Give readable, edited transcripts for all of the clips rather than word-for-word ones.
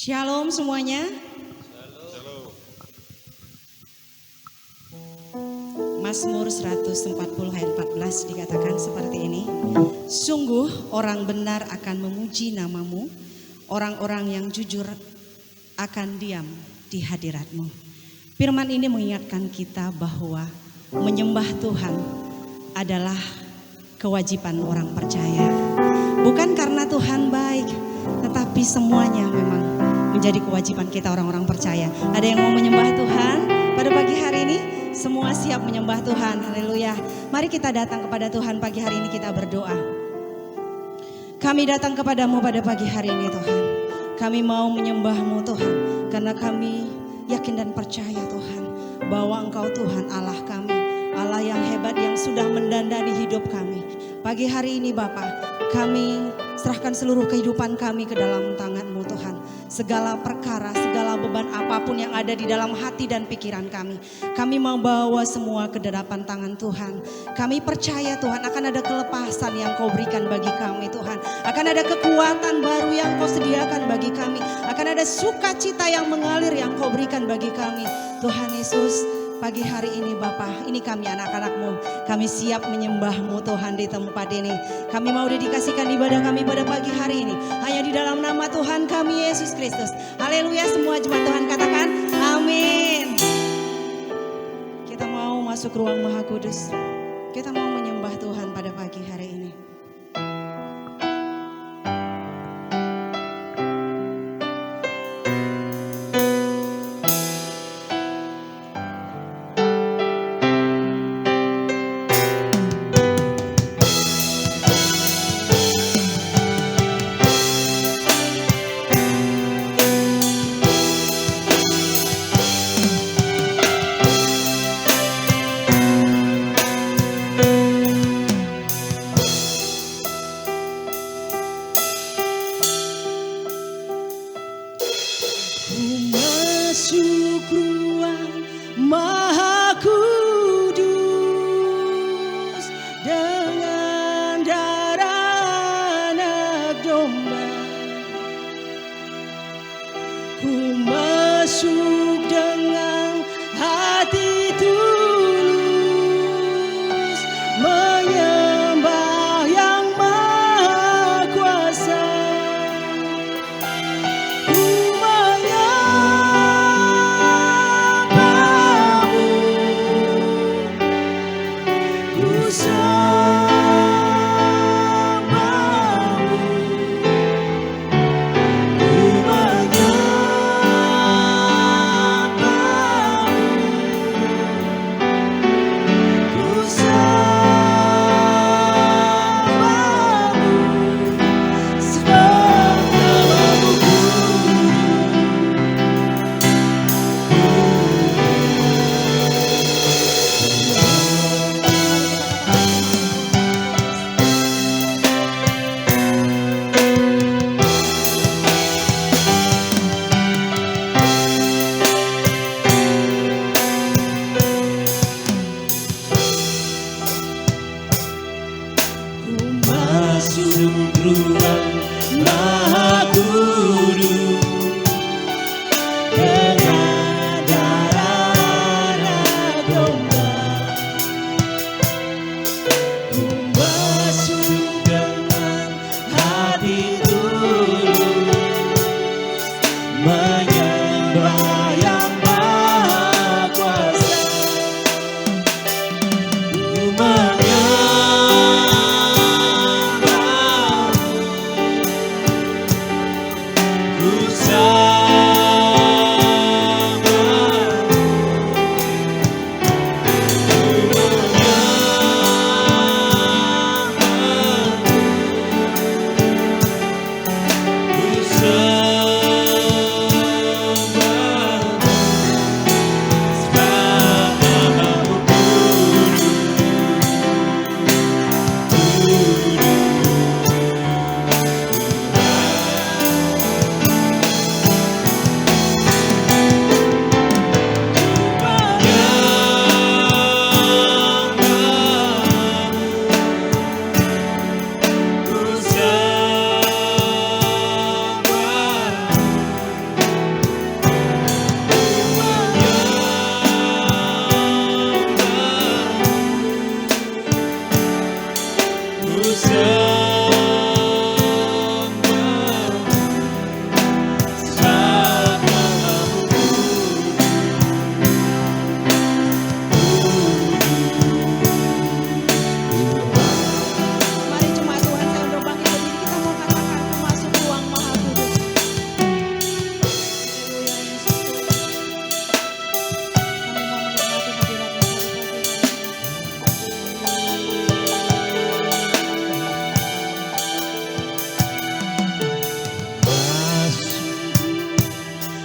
Shalom semuanya. Mazmur 140 ayat 14 dikatakan seperti ini. Sungguh orang benar akan memuji namamu, orang-orang yang jujur akan diam di hadiratmu. Firman ini mengingatkan kita bahwa menyembah Tuhan adalah kewajiban orang percaya. Bukan karena Tuhan baik, tetapi semuanya memang menjadi kewajiban kita orang-orang percaya. Ada yang mau menyembah Tuhan pada pagi hari ini? Semua siap menyembah Tuhan, haleluya. Mari kita datang kepada Tuhan pagi hari ini, kita berdoa. Kami datang kepadamu pada pagi hari ini Tuhan. Kami mau menyembahmu Tuhan, karena kami yakin dan percaya Tuhan, bahwa Engkau Tuhan Allah kami, Allah yang hebat yang sudah mendandani hidup kami. Pagi hari ini Bapa, kami serahkan seluruh kehidupan kami ke dalam tangan-Mu Tuhan. Segala perkara, segala beban apapun yang ada di dalam hati dan pikiran kami, kami mau bawa semua ke depan tangan Tuhan. Kami percaya Tuhan akan ada kelepasan yang Kau berikan bagi kami Tuhan. Akan ada kekuatan baru yang Kau sediakan bagi kami. Akan ada sukacita yang mengalir yang Kau berikan bagi kami. Tuhan Yesus, pagi hari ini Bapa, ini kami anak-anak-Mu, kami siap menyembah-Mu Tuhan di tempat ini. Kami mau dedikasikan ibadah kami pada pagi hari ini hanya di dalam nama Tuhan kami Yesus Kristus. Haleluya, semua jemaat Tuhan katakan amin. Kita mau masuk ruang Maha Kudus. Kita mau menyembah Tuhan pada pagi hari ini.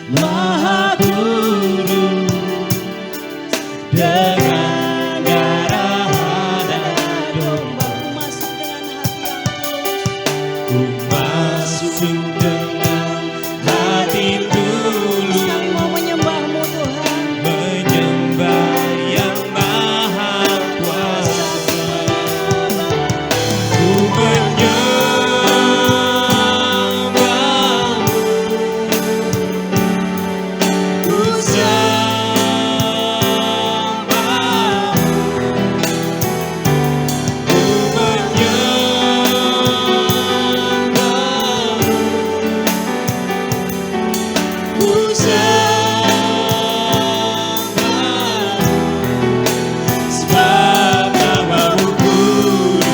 Maha Kudus, dengan darah dan domba. Ku masuk dengan hati yang tulus. Ku masuk dengan hati tulus, Kami mau menyembah-Mu Tuhan. menyembah yang Maha Kuasa. Ku menyembah-Mu, ku sembah-Mu, ku menyembah-Mu, ku sembah-Mu, sebab nama-Mu kudus,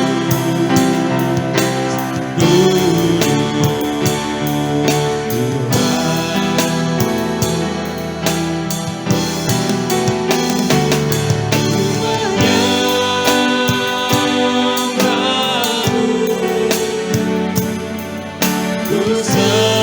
Ku sembah-Mu,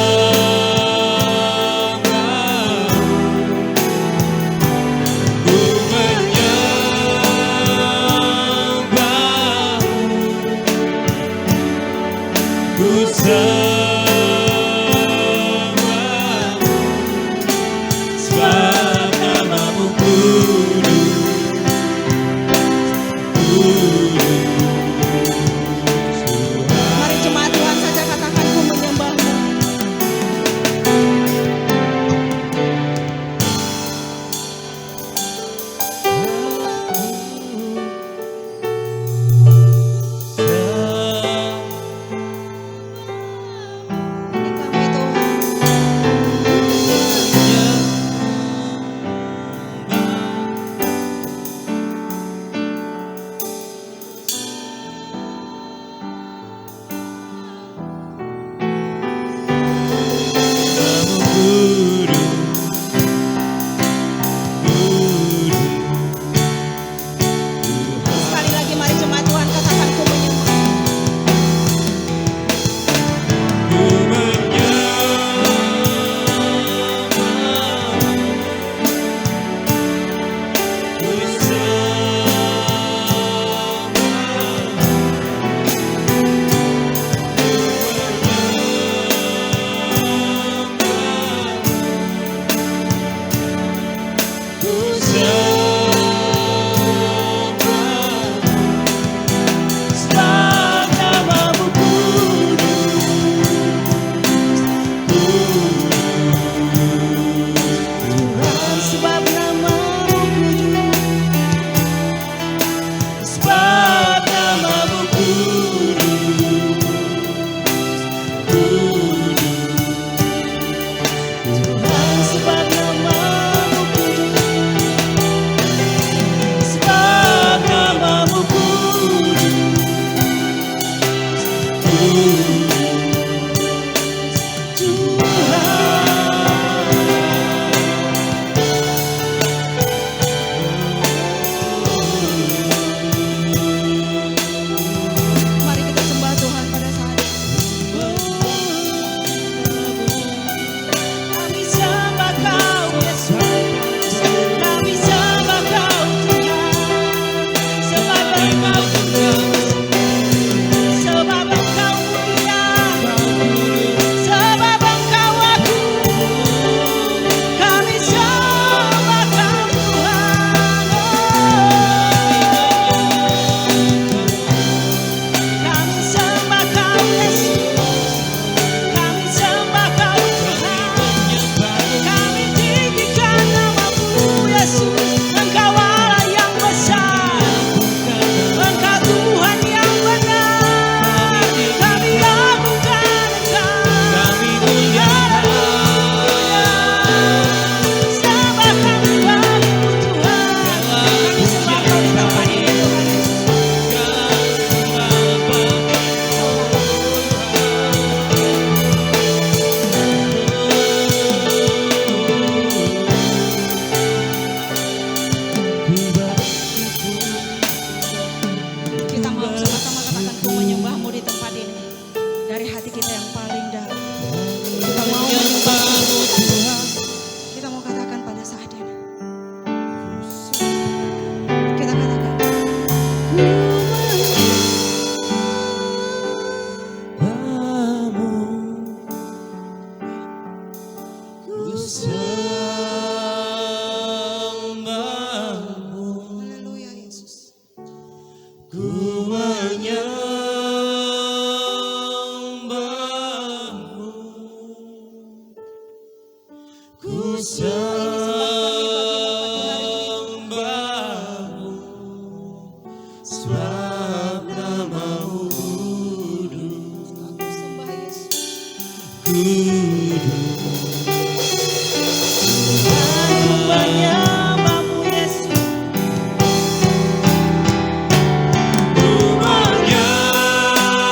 sembahmu, Haleluya Yesus. ku menyembahmu, ku sembahmu, sebab namamu kudus, Aku sembah Yesus. kudus. Aku menyembahmu Yesus. Ku menyembahmu,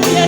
ku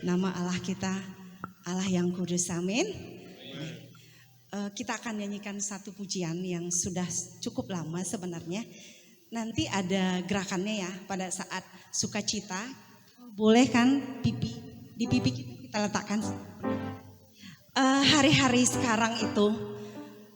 Nama Allah kita, Allah yang kudus, amin. Kita akan nyanyikan satu pujian yang sudah cukup lama sebenarnya. Nanti ada gerakannya ya pada saat sukacita. Boleh kan pipi, di pipi kita letakkan. Hari-hari sekarang itu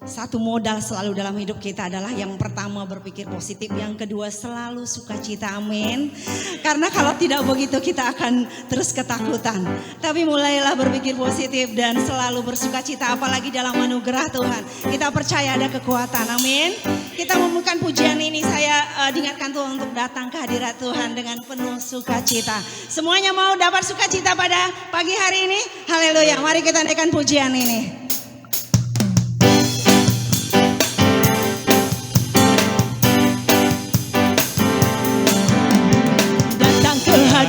satu modal selalu dalam hidup kita adalah yang pertama berpikir positif, yang kedua selalu sukacita, amin. Karena kalau tidak begitu kita akan terus ketakutan. Tapi mulailah berpikir positif dan selalu bersukacita, apalagi dalam anugerah Tuhan. Kita percaya ada kekuatan, amin. Kita memukan pujian ini, saya diingatkan Tuhan untuk datang ke hadirat Tuhan dengan penuh sukacita. Semuanya mau dapat sukacita pada pagi hari ini? Haleluya, mari kita naikkan pujian ini.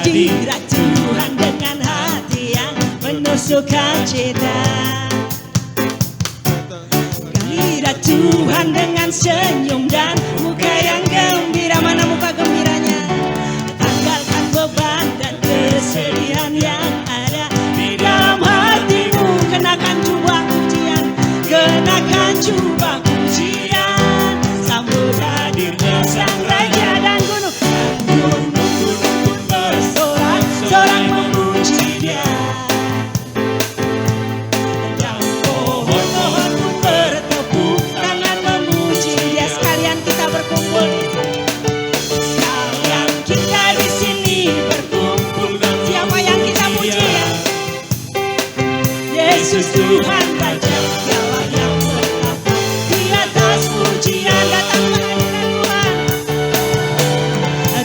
Hadirat Tuhan dengan hati yang penuh sukacita. Hadirat Tuhan dengan senyum dan muka yang gembira. Mana muka gembiranya? Tanggalkan beban dan kesedihan yang ada di dalam hatimu. Kenakan jubah pujian, kenakan jubah pujian. Sambut hadirnya Sang Raja dan gunung. Sorak memuji Dia, dan pohon-pohon pun bertepuk tangan memuji Dia. Sekalian kita berkumpul di sini. Sekalian kita di sini berkumpul. Siapa yang kita puji ya? Yesus Tuhan Raja, Dialah yang bertata di atas pujian.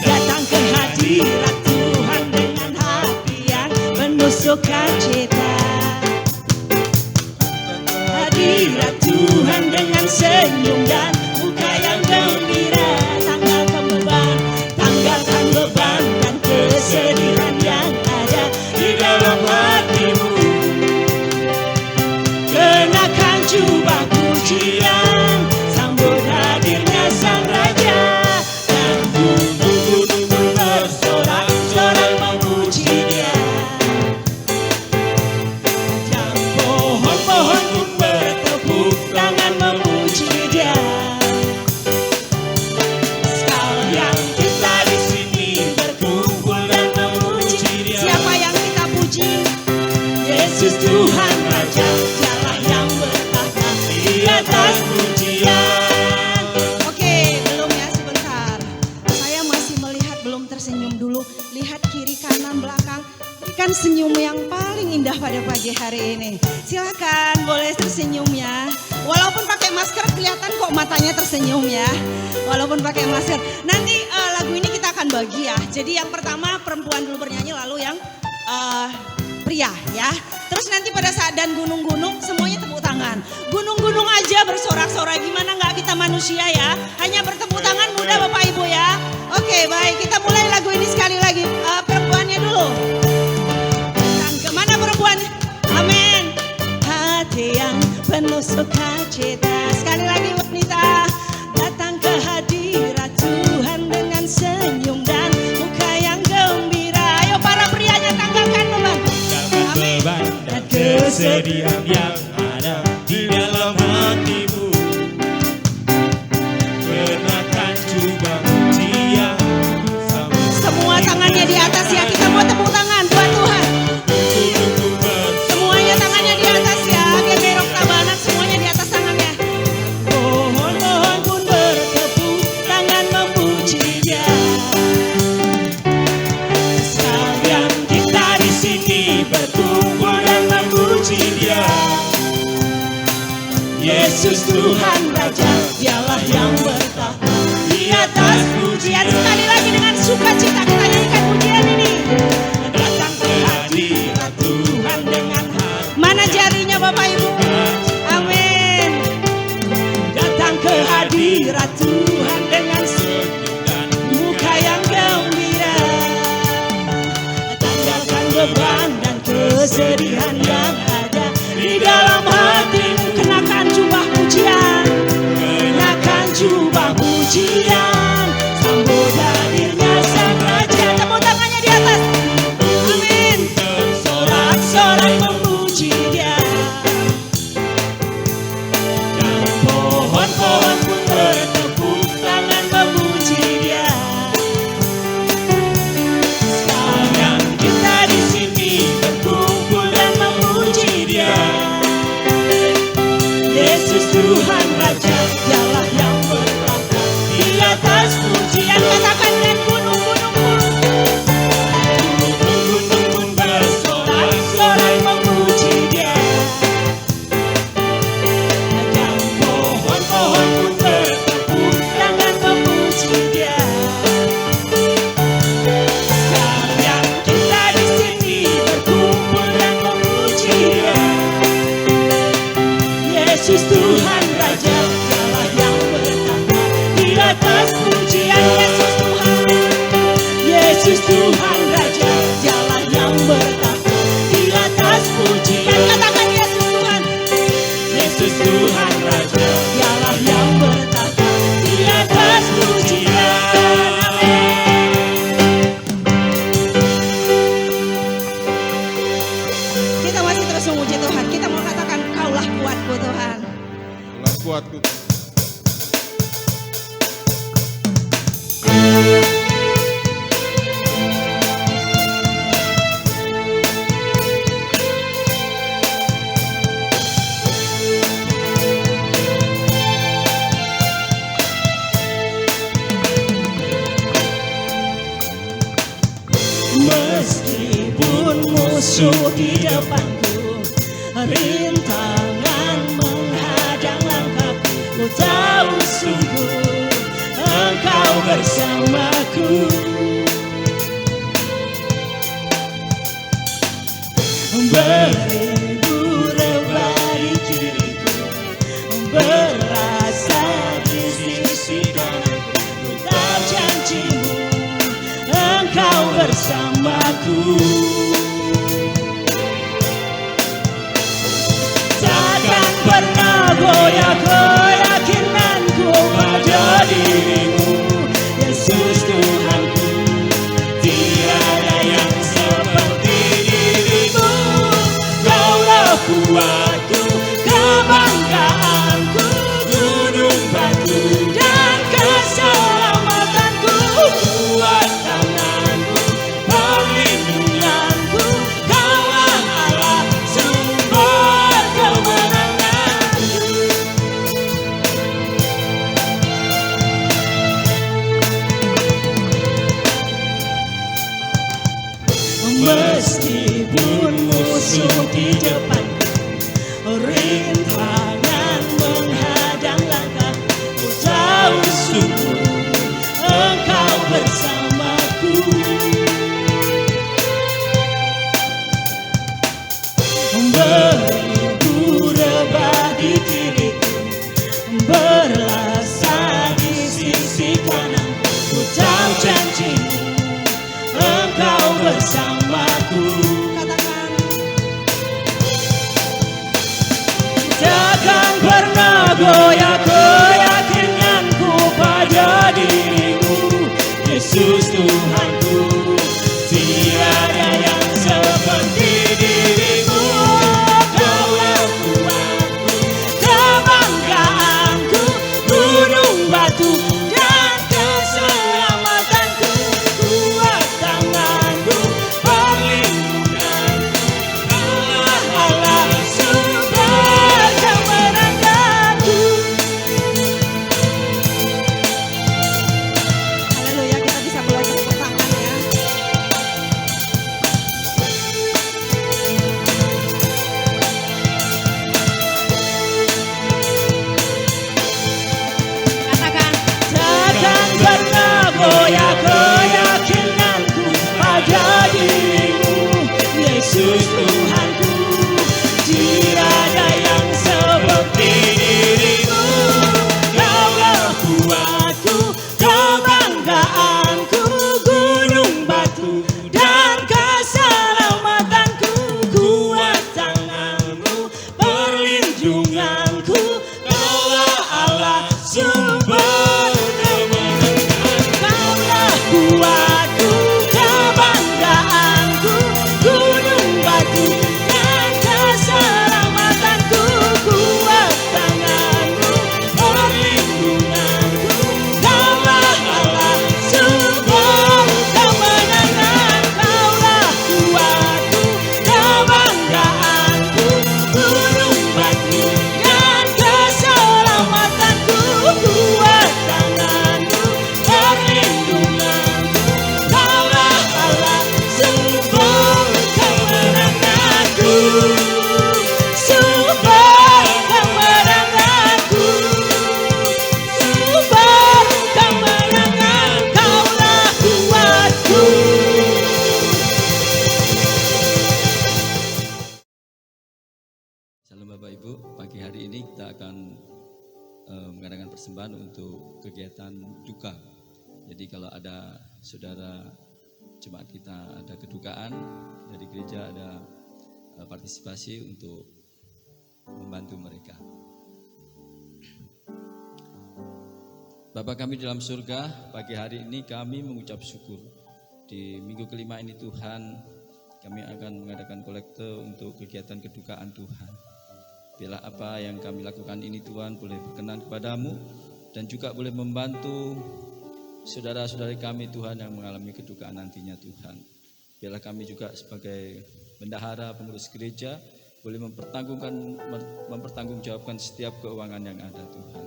Datang ke hadirat Tuhan, datang ke hadirat sukacita. Hadirat Tuhan dengan senyum dan muka yang gembira. Tanggalkan beban dan kesedihan yang ada di dalam hatimu. Kenakan jubah pujian, sambut hadirnya Sang Raja, dan gunung-gunung bersorak. sorak-sorai memuji Dia. Dan pohon-pohon pun bertepuk tangan memuji Dia. Sekalian kita di sini berkumpul dan memuji Dia. Siapa yang kita puji? Yesus Tuhan Raja, Dialah yang bertahta di atas pujian. Oke, belum ya, sebentar. Saya masih melihat, belum tersenyum dulu. Lihat kiri kanan belakang. Berikan senyum yang paling indah pada pagi hari ini. Silakan, boleh tersenyum ya. Walaupun pakai masker kelihatan kok matanya tersenyum ya. Walaupun pakai masker. Nanti lagu ini kita akan bagi ya. Jadi yang pertama perempuan dulu bernyanyi, lalu yang pria ya. Terus nanti pada saat dan gunung-gunung semuanya tepuk tangan. Gunung-gunung aja bersorak-sorai, gimana nggak kita manusia ya. Hanya bertepuk tangan mudah Bapak Ibu ya. Oke baik, kita mulai lagu ini sekali lagi. Perempuannya dulu. Dan kemana perempuan? Amin. Hati yang penuh sukacita. Sekali lagi wanita. Datang ke hadirat Tuhan dengan senyum dan muka yang gembira. Ayo para prianya tanggalkan beban. Beban dan kesedihan yang ada di dalam hatimu, kenakan jubah Dia bersama. Semua tangannya di atas ya, kita mau tepuk tangan buat Tuhan. Semuanya tangannya di atas ya, Gemerok Tabanan semuanya di atas tangannya. Pohon-pohon pun bertepuk tangan memuji Dia. Sekalian kita di sini berkumpul dan memuji Dia. Yesus Tuhan Raja, Dialah yang bertahta di atas pujian. Sekali lagi dengan sukacita kita nyanyikan pujian ini. Datang ke hadirat Tuhan dengan hati. Mana jarinya Bapak Ibu? Amin. Datang ke hadirat Tuhan dengan Senyum dan muka yang gembira. Tanggalkan beban dan kesedihan yang ada di dalam hatimu. Kenakan jubah pujian, kenakan jubah pujian. Sambut hadirnya Sang Raja. Tepuk tangannya di atas. Amin. Sorak-sorai memuji Dia. dan pohon-pohon pun bertepuk tangan memuji Dia. Sekalian kita di sini berkumpul dan memuji Dia. Yesus Tuhan Raja, Dialah yang bertahta di atas pujian. Katakan dengan gunung-gunung pun Gunung-gunung pun sorak-sorai memuji Dia. Dan pohon-pohon pun bertepuk. tangan memuji Dia. Sekalian kita di sini berkumpul dan memuji Dia. Yesus Tuhan Raja, Dialah yang bertahta di atas pujian. Yesus Tuhan, Yesus Tuhan Raja, Dialah yang bertahta di atas pujian. Katakan Yesus Tuhan, Yesus Tuhan Raja, Dialah yang bertahta di atas pujian. Amin. Kita masih terus memuji Tuhan. Kita mau katakan Kaulah kuatku Tuhan. Allah kuatku. Meskipun musuh di depanku, rintangan menghadang langkahku, ku tahu sungguh Engkau bersamaku. Beribu rebah diriku, berasa di sisi kananku, ku tahu janjimu Engkau bersamaku. Takkan pernah goyah keyakinanku pada dirimu, Yesus Tuhanku. Meskipun musuh di depan, rintangan menghadang langkah, ku tahu sungguh Engkau bersamaku. Beribu rebah di diriku, berlasa di sisi kanan, ku tahu janjimu Engkau bersamaku. Katakan, takkan pernah goyah keyakinanku pada dirimu, Yesus Tuhanku. Tiada yang seperti dirimu, Kaulah kuatku, kebanggaanku, gunung batu dan keselamatanku, kuat tanganku, perlindunganku, Kaulah Allah sumber kemenanganku. haleluya, kita bisa mulai tepuk tangan ya. Katakan, Takkan pernah goyah keyakinanku pada dirimu, Yesus Tuhanku. Tiada yang seperti dirimu, Kaulah kuatku, kebanggaanku, gunung batu dan keselamatanku, kuat tanganmu, perlindunganku, Kaulah Allah sumber kemenangan. Kaulah kuatku, kebanggaanku, gunung batu dan keselamatanku, kuat tanganmu, perlindunganku, Kaulah Allah sumber kemenangan. Kaulah kuatku, kebanggaanku, gunung batu dan keselamatanku, kuat tanganmu, perlindunganku, Kaulah Allah sumber kemenanganku, sumber kemenanganku, sumber kemenangan, Kaulah kuatku. Shalom Bapak Ibu, pagi hari ini kita akan mengadakan persembahan untuk kegiatan duka. Jadi kalau ada saudara jemaat kita ada kedukaan, dari gereja ada partisipasi untuk membantu mereka. Bapa kami di dalam surga, pagi hari ini kami mengucap syukur. Di minggu kelima ini Tuhan, kami akan mengadakan kolekte untuk kegiatan kedukaan Tuhan. Bila apa yang kami lakukan ini Tuhan boleh berkenan kepadamu dan juga boleh membantu saudara-saudari kami Tuhan yang mengalami kedukaan nantinya Tuhan. Bila kami juga sebagai bendahara pengurus gereja boleh mempertanggungjawabkan setiap keuangan yang ada Tuhan.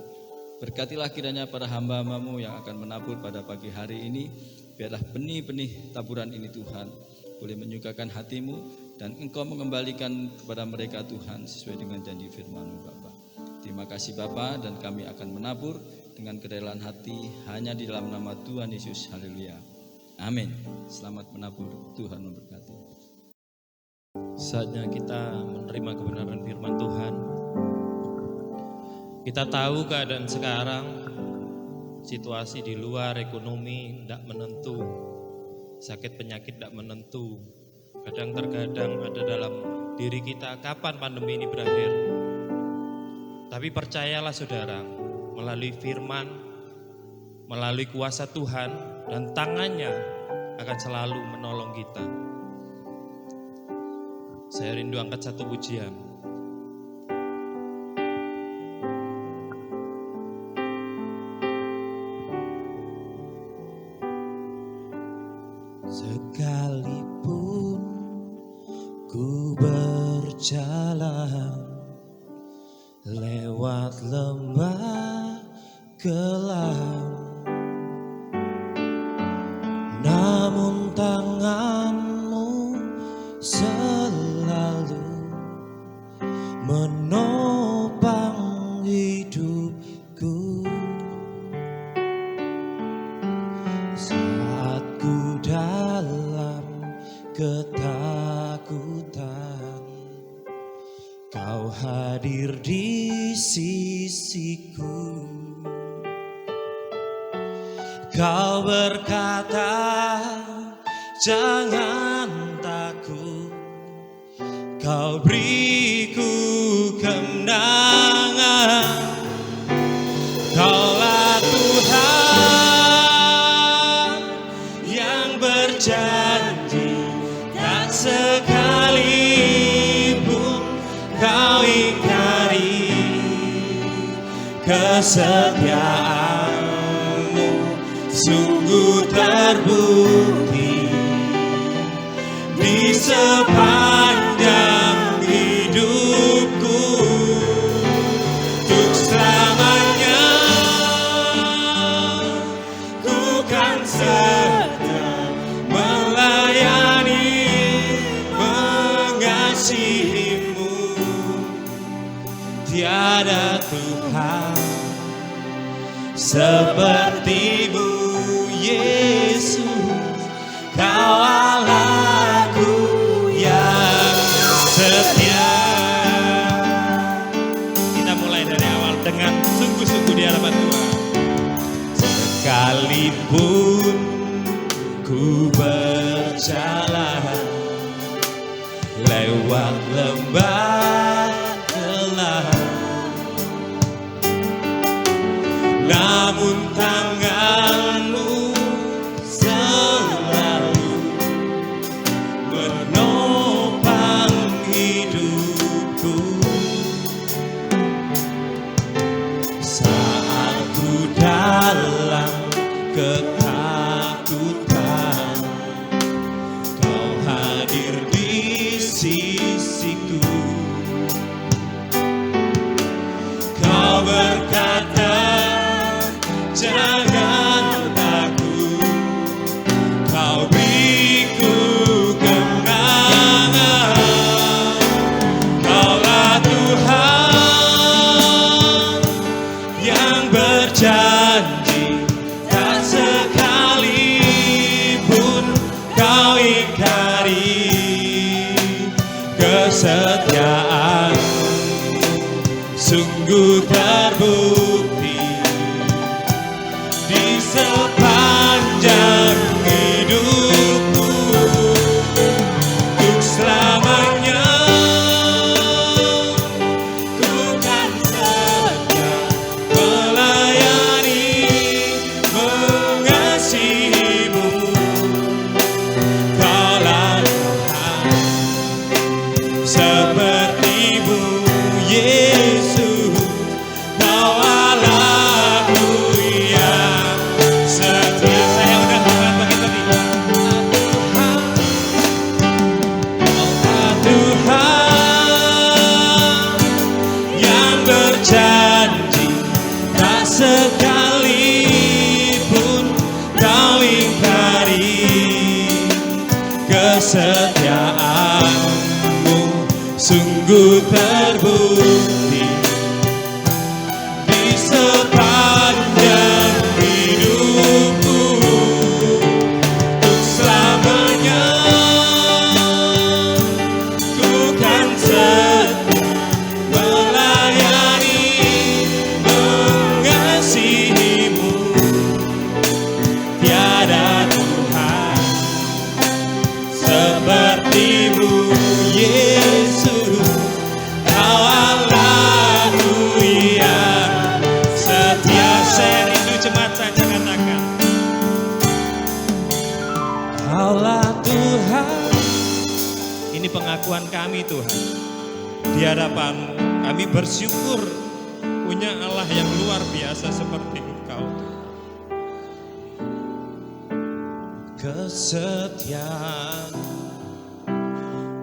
Berkatilah kiranya para hamba-Hamba-Mu yang akan menabur pada pagi hari ini. Biarlah benih-benih taburan ini Tuhan boleh menyukakan hati-Mu dan Engkau mengembalikan kepada mereka Tuhan sesuai dengan janji firman-Mu Bapa. Terima kasih Bapa, dan kami akan menabur dengan kerelaan hati hanya di dalam nama Tuhan Yesus. Haleluya. Amin. Selamat menabur. Tuhan memberkati. Saatnya kita menerima kebenaran firman Tuhan. Kita tahu keadaan sekarang, situasi di luar, ekonomi tidak menentu, sakit penyakit tidak menentu. Kadang terkadang ada dalam diri kita, kapan pandemi ini berakhir? Tapi percayalah saudara, melalui firman, melalui kuasa Tuhan dan tangannya akan selalu menolong kita. Saya rindu angkat satu pujian. Sekalipun ku berjalan lewat lembah kelam, namun tanganmu selalu menopang hidupku. Saat ku dalam ketakutan, Kau hadir di sisiku. Kau berkata, jangan takut, Kau beriku kemenangan. Kaulah Tuhan yang berjanji, tak sekalipun Kau ingkari kesetiaan-Mu. Sungguh terbukti di sepanjang hidupku, untuk selamanya ku kan setia melayani, mengasihi-Mu. Tiada Tuhan seperti-Mu, Yesus. Kau Allahku yang setia. Kita mulai dari awal dengan sungguh-sungguh di hadapan Tuhan. Sekalipun ku berjalan lewat lembah gelap, namun tangan-Mu selalu menopang hidupku. Saat ku dalam ketakutan, Kau hadir di sisiku. Kau berkata, jangan takut, Kau beriku kemenangan. Kaulah Tuhan yang berjanji, tak sekalipun Kau ingkari kesetiaan-Mu. Sungguh terbukti di sepanjang hidupku, untuk selamanya ku kan setia melayani, mengasihi-Mu. Kaulah Tuhan seperti-Mu, Yesus. Kau Allahku yang setia. Saya udah bukan begitu nih. Tuhan yang berjanji, tak sekalipun Kau ingkari kesetiaan-Mu. Sungguh terbukti di sepanjang hidupku, untuk selamanya ku kan setia melayani, mengasihi-Mu. Tiada Tuhan seperti-Mu, Yesus. Kau Allahku yang setia. Saya rindu jemaat saja katakan, Kaulah Tuhan. Ini pengakuan kami Tuhan di hadapan-Mu. Kami bersyukur punya Allah yang luar biasa seperti Engkau. Kesetiaan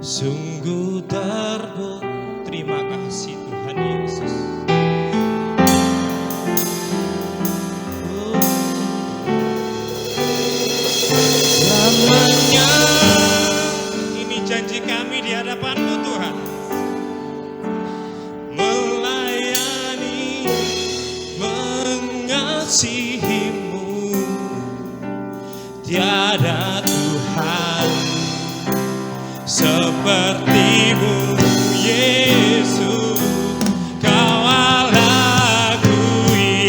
sungguh terbukti. Terima kasih Tuhan Yesus. Selamanya ini janji kami di hadapan-Mu Tuhan. Melayani, mengasihi-Mu, tiada Tuhan seperti-Mu, Yesus. Kau Allahku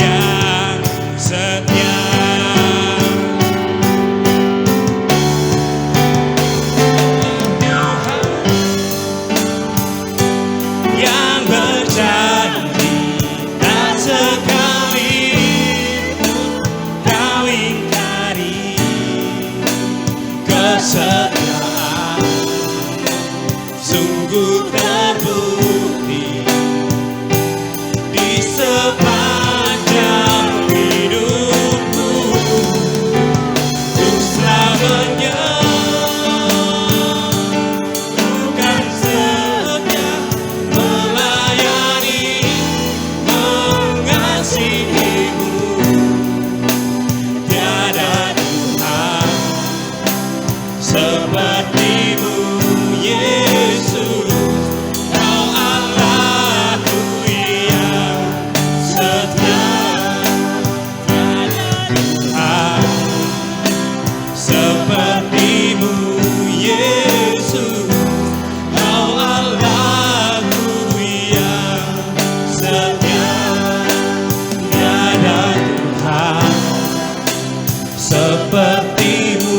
yang setia. Yang berjanji tak sekali Kau ingkari kesetiaan, sungguh terbukti di sepanjang hidupku untuk selamanya. Bukan setia, melayani, mengasihi-Mu, tiada Tuhan seperti-Mu, Yesus. Kau Allahku yang setia, tiada Tuhan seperti-Mu, Yesus. Kau Allahku yang setia, tiada Tuhan seperti-Mu,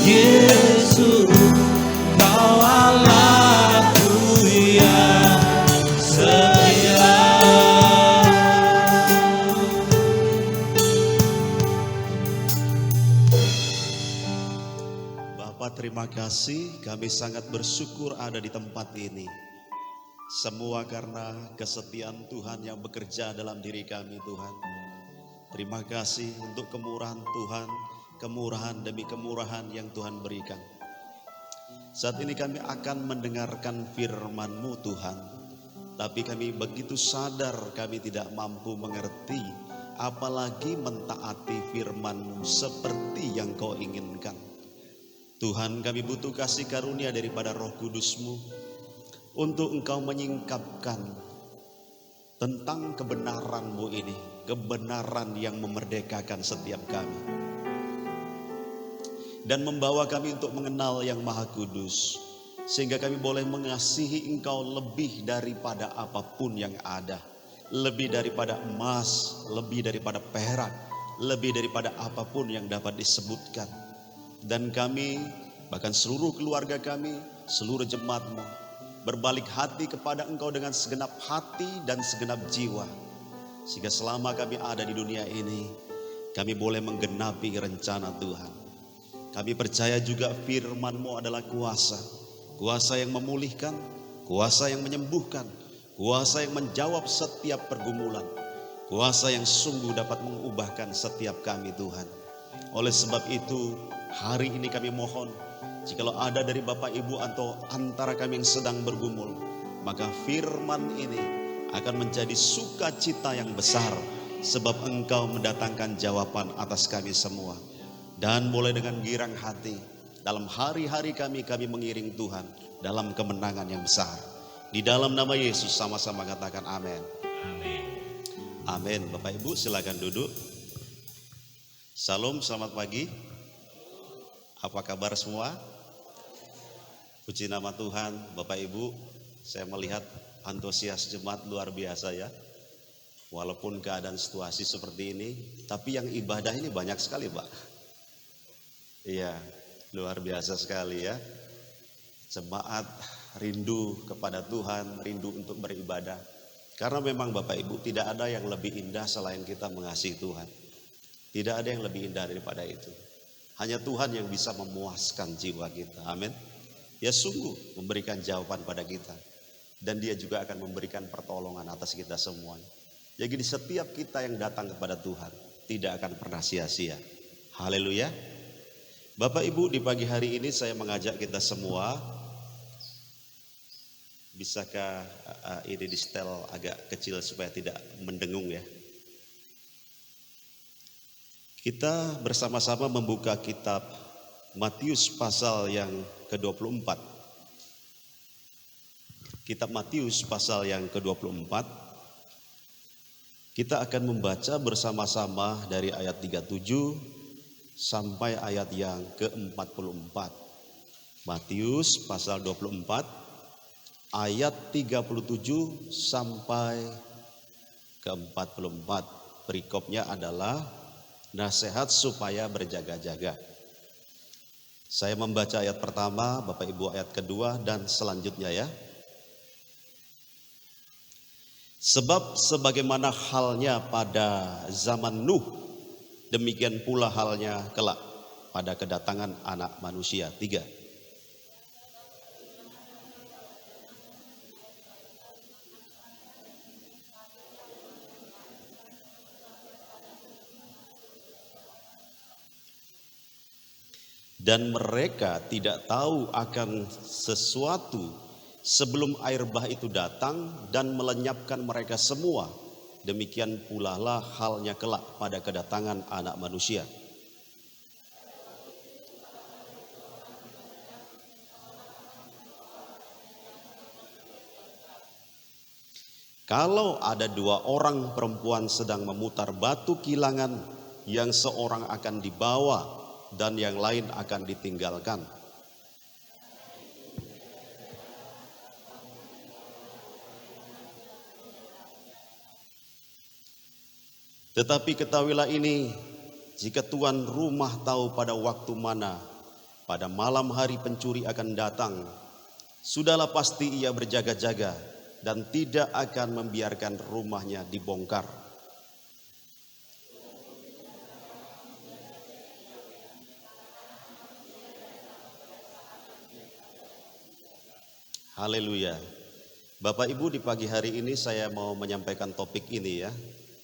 Yesus. Kau Allahku yang setia. Bapak, terima kasih, kami sangat bersyukur ada di tempat ini. Semua karena kesetiaan Tuhan yang bekerja dalam diri kami, Tuhan. Terima kasih untuk kemurahan Tuhan, kemurahan demi kemurahan yang Tuhan berikan. Saat ini kami akan mendengarkan firman-Mu, Tuhan. Tapi kami begitu sadar kami tidak mampu mengerti, apalagi mentaati firman-Mu seperti yang Kau inginkan. Tuhan, kami butuh kasih karunia daripada Roh Kudus-Mu untuk Engkau menyingkapkan tentang kebenaran-Mu ini, kebenaran yang memerdekakan setiap kami, dan membawa kami untuk mengenal yang Maha Kudus, sehingga kami boleh mengasihi Engkau lebih daripada apapun yang ada, lebih daripada emas, lebih daripada perak, lebih daripada apapun yang dapat disebutkan. Dan kami, bahkan seluruh keluarga kami, seluruh jemaat-Mu, berbalik hati kepada Engkau dengan segenap hati dan segenap jiwa, sehingga selama kami ada di dunia ini, kami boleh menggenapi rencana Tuhan. Kami percaya juga firman-Mu adalah kuasa, kuasa yang memulihkan, kuasa yang menyembuhkan, kuasa yang menjawab setiap pergumulan, kuasa yang sungguh dapat mengubahkan setiap kami, Tuhan. Oleh sebab itu, hari ini kami mohon, jikalau ada dari Bapak Ibu atau antara kami yang sedang bergumul, maka firman ini akan menjadi sukacita yang besar, sebab Engkau mendatangkan jawaban atas kami semua. Dan mulai dengan girang hati, dalam hari-hari kami mengiring Tuhan dalam kemenangan yang besar. Di dalam nama Yesus sama-sama katakan amin. Amin. Bapak Ibu silakan duduk. Salam, selamat pagi. Apa kabar semua? Puji nama Tuhan. Bapak Ibu, saya melihat antusias jemaat luar biasa ya. Walaupun keadaan situasi seperti ini, tapi yang ibadah ini banyak sekali, Pak. Iya, luar biasa sekali ya. Jemaat rindu kepada Tuhan, rindu untuk beribadah. Karena memang Bapak Ibu, tidak ada yang lebih indah selain kita mengasihi Tuhan. Tidak ada yang lebih indah daripada itu. Hanya Tuhan yang bisa memuaskan jiwa kita. Amin. Ya sungguh memberikan jawaban pada kita. Dan Dia juga akan memberikan pertolongan atas kita semuanya. Jadi setiap kita yang datang kepada Tuhan tidak akan pernah sia-sia. Haleluya. Bapak Ibu, di pagi hari ini saya mengajak kita semua, bisakah ini di setel agak kecil supaya tidak mendengung ya. Kita bersama-sama membuka kitab Matius pasal yang ke-24. kitab Matius pasal yang ke-24. Kita akan membaca bersama-sama dari ayat 37 sampai ayat yang ke-44. Matius pasal 24 ayat 37 sampai ke-44. Perikopnya adalah nasihat supaya berjaga-jaga. Saya membaca ayat pertama, Bapak Ibu ayat kedua dan selanjutnya ya. Sebab sebagaimana halnya pada zaman Nuh, demikian pula halnya kelak pada kedatangan Anak Manusia. 3. Dan mereka tidak tahu akan sesuatu sebelum air bah itu datang dan melenyapkan mereka semua. Demikian pula lah halnya kelak pada kedatangan Anak Manusia. Kalau ada 2 orang perempuan sedang memutar batu kilangan, yang seorang akan dibawa dan yang lain akan ditinggalkan. Tetapi ketahuilah ini, jika tuan rumah tahu pada waktu mana, pada malam hari pencuri akan datang, sudahlah pasti ia berjaga-jaga dan tidak akan membiarkan rumahnya dibongkar. Haleluya. Bapak Ibu, di pagi hari ini saya mau menyampaikan topik ini ya.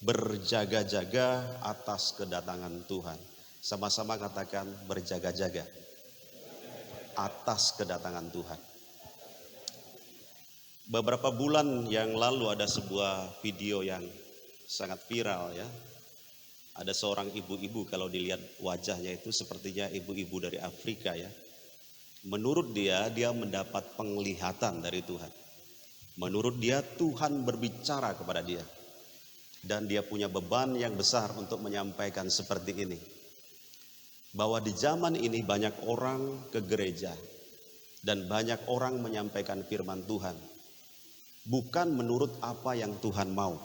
Berjaga-jaga atas kedatangan Tuhan. Sama-sama katakan berjaga-jaga atas kedatangan Tuhan. Beberapa bulan yang lalu ada sebuah video yang sangat viral ya. Ada seorang ibu-ibu, kalau dilihat wajahnya itu sepertinya ibu-ibu dari Afrika ya. Menurut dia mendapat penglihatan dari Tuhan. Menurut dia Tuhan berbicara kepada dia. Dan dia punya beban yang besar untuk menyampaikan seperti ini. Bahwa di zaman ini banyak orang ke gereja dan banyak orang menyampaikan firman Tuhan. Bukan menurut apa yang Tuhan mau.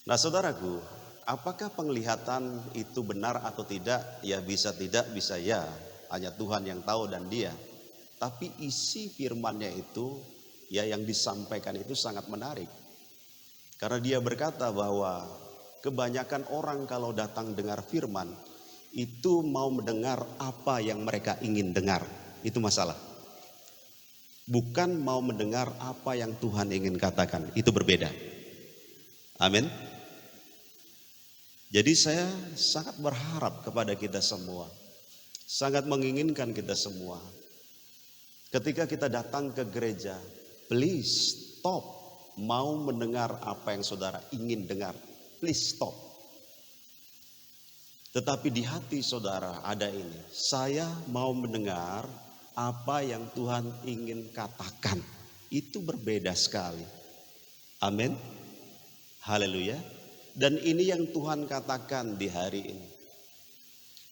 Nah saudaraku, apakah penglihatan itu benar atau tidak? Ya bisa tidak, bisa ya. Hanya Tuhan yang tahu dan dia. Tapi isi firman-Nya itu ya yang disampaikan itu sangat menarik. Karena dia berkata bahwa kebanyakan orang kalau datang dengar firman itu mau mendengar apa yang mereka ingin dengar. Itu masalah. Bukan mau mendengar apa yang Tuhan ingin katakan. Itu berbeda. Amin. Jadi saya sangat berharap kepada kita semua. Sangat menginginkan kita semua. Ketika kita datang ke gereja, please stop. Mau mendengar apa yang saudara ingin dengar, please stop. Tetapi di hati saudara ada ini, saya mau mendengar apa yang Tuhan ingin katakan. Itu berbeda sekali. Amin. Haleluya. Dan ini yang Tuhan katakan di hari ini.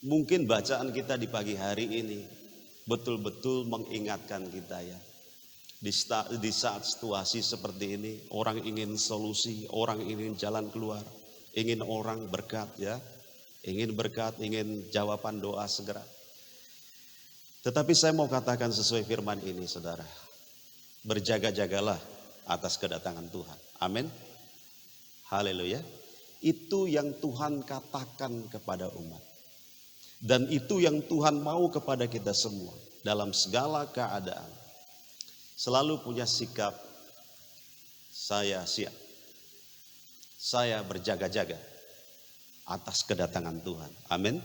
Mungkin bacaan kita di pagi hari ini betul-betul mengingatkan kita ya. Di saat situasi seperti ini, orang ingin solusi, orang ingin jalan keluar, ingin orang berkat ya, ingin berkat, ingin jawaban doa segera. Tetapi saya mau katakan sesuai firman ini saudara, berjaga-jagalah atas kedatangan Tuhan. Amin. Haleluya. Itu yang Tuhan katakan kepada umat. Dan itu yang Tuhan mau kepada kita semua dalam segala keadaan. Selalu punya sikap saya siap. Saya berjaga-jaga atas kedatangan Tuhan. Amin.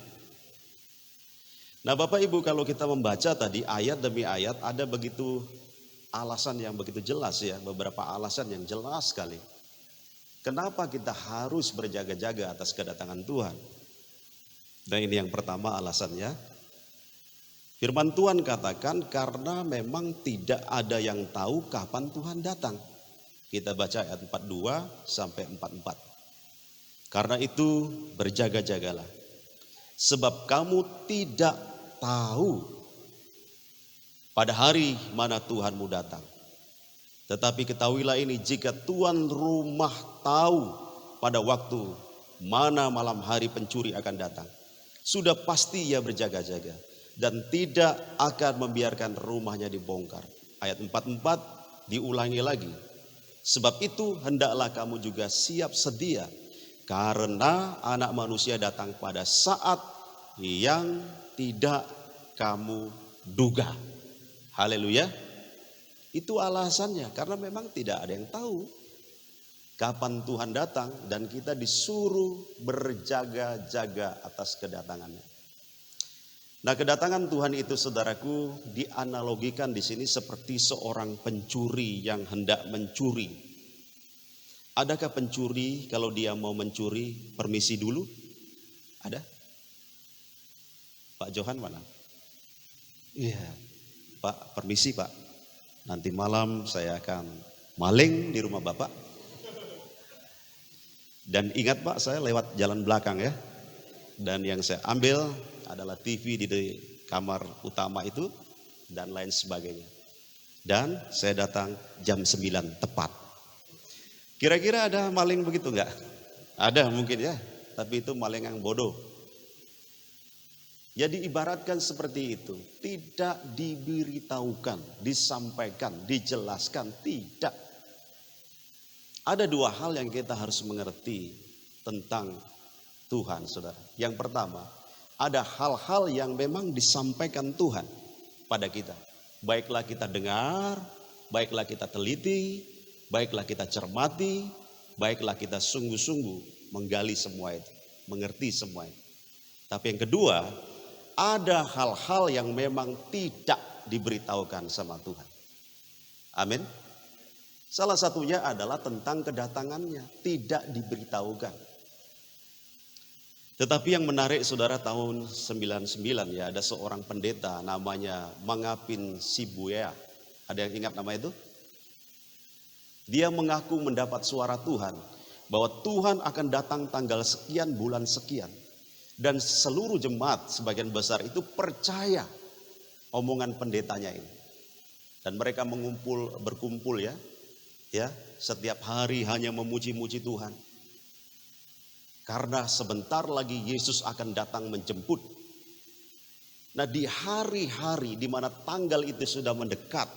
Nah Bapak Ibu, kalau kita membaca tadi ayat demi ayat ada begitu alasan yang begitu jelas ya. Beberapa alasan yang jelas sekali. Kenapa kita harus berjaga-jaga atas kedatangan Tuhan? Dan ini yang pertama alasannya. Firman Tuhan katakan karena memang tidak ada yang tahu kapan Tuhan datang. Kita baca ayat 42 sampai 44. Karena itu berjaga-jagalah. Sebab kamu tidak tahu pada hari mana Tuhanmu datang. Tetapi ketahuilah ini, jika tuan rumah tahu pada waktu mana malam hari pencuri akan datang, sudah pasti ia berjaga-jaga dan tidak akan membiarkan rumahnya dibongkar. Ayat 44 diulangi lagi. Sebab itu hendaklah kamu juga siap sedia, karena Anak Manusia datang pada saat yang tidak kamu duga. Haleluya. Itu alasannya, karena memang tidak ada yang tahu kapan Tuhan datang dan kita disuruh berjaga-jaga atas kedatangannya. Nah, kedatangan Tuhan itu, saudaraku, dianalogikan di sini seperti seorang pencuri yang hendak mencuri. Adakah pencuri kalau dia mau mencuri permisi dulu? Ada? Pak Johan mana? Iya, Pak, permisi Pak. Nanti malam saya akan maling di rumah Bapak. Dan ingat Pak, saya lewat jalan belakang ya. Dan yang saya ambil adalah TV di kamar utama itu dan lain sebagainya. Dan saya datang jam 9 tepat. Kira-kira ada maling begitu enggak? Ada mungkin ya, tapi itu maling yang bodoh. Jadi ibaratkan seperti itu, tidak diberitahukan, disampaikan, dijelaskan, tidak. Ada dua hal yang kita harus mengerti tentang Tuhan, saudara. Yang pertama, ada hal-hal yang memang disampaikan Tuhan pada kita. Baiklah kita dengar, baiklah kita teliti, baiklah kita cermati, baiklah kita sungguh-sungguh menggali semua itu, mengerti semua itu. Tapi yang kedua, ada hal-hal yang memang tidak diberitahukan sama Tuhan. Amin. Salah satunya adalah tentang kedatangannya, tidak diberitahukan. Tetapi yang menarik, saudara, tahun 99 ya, ada seorang pendeta namanya Mangapin Sibuya. Ada yang ingat nama itu? Dia mengaku mendapat suara Tuhan bahwa Tuhan akan datang tanggal sekian bulan sekian. Dan seluruh jemaat sebagian besar itu percaya omongan pendetanya ini. Dan mereka berkumpul ya, setiap hari hanya memuji-muji Tuhan. Karena sebentar lagi Yesus akan datang menjemput. Nah, di hari-hari di mana tanggal itu sudah mendekat,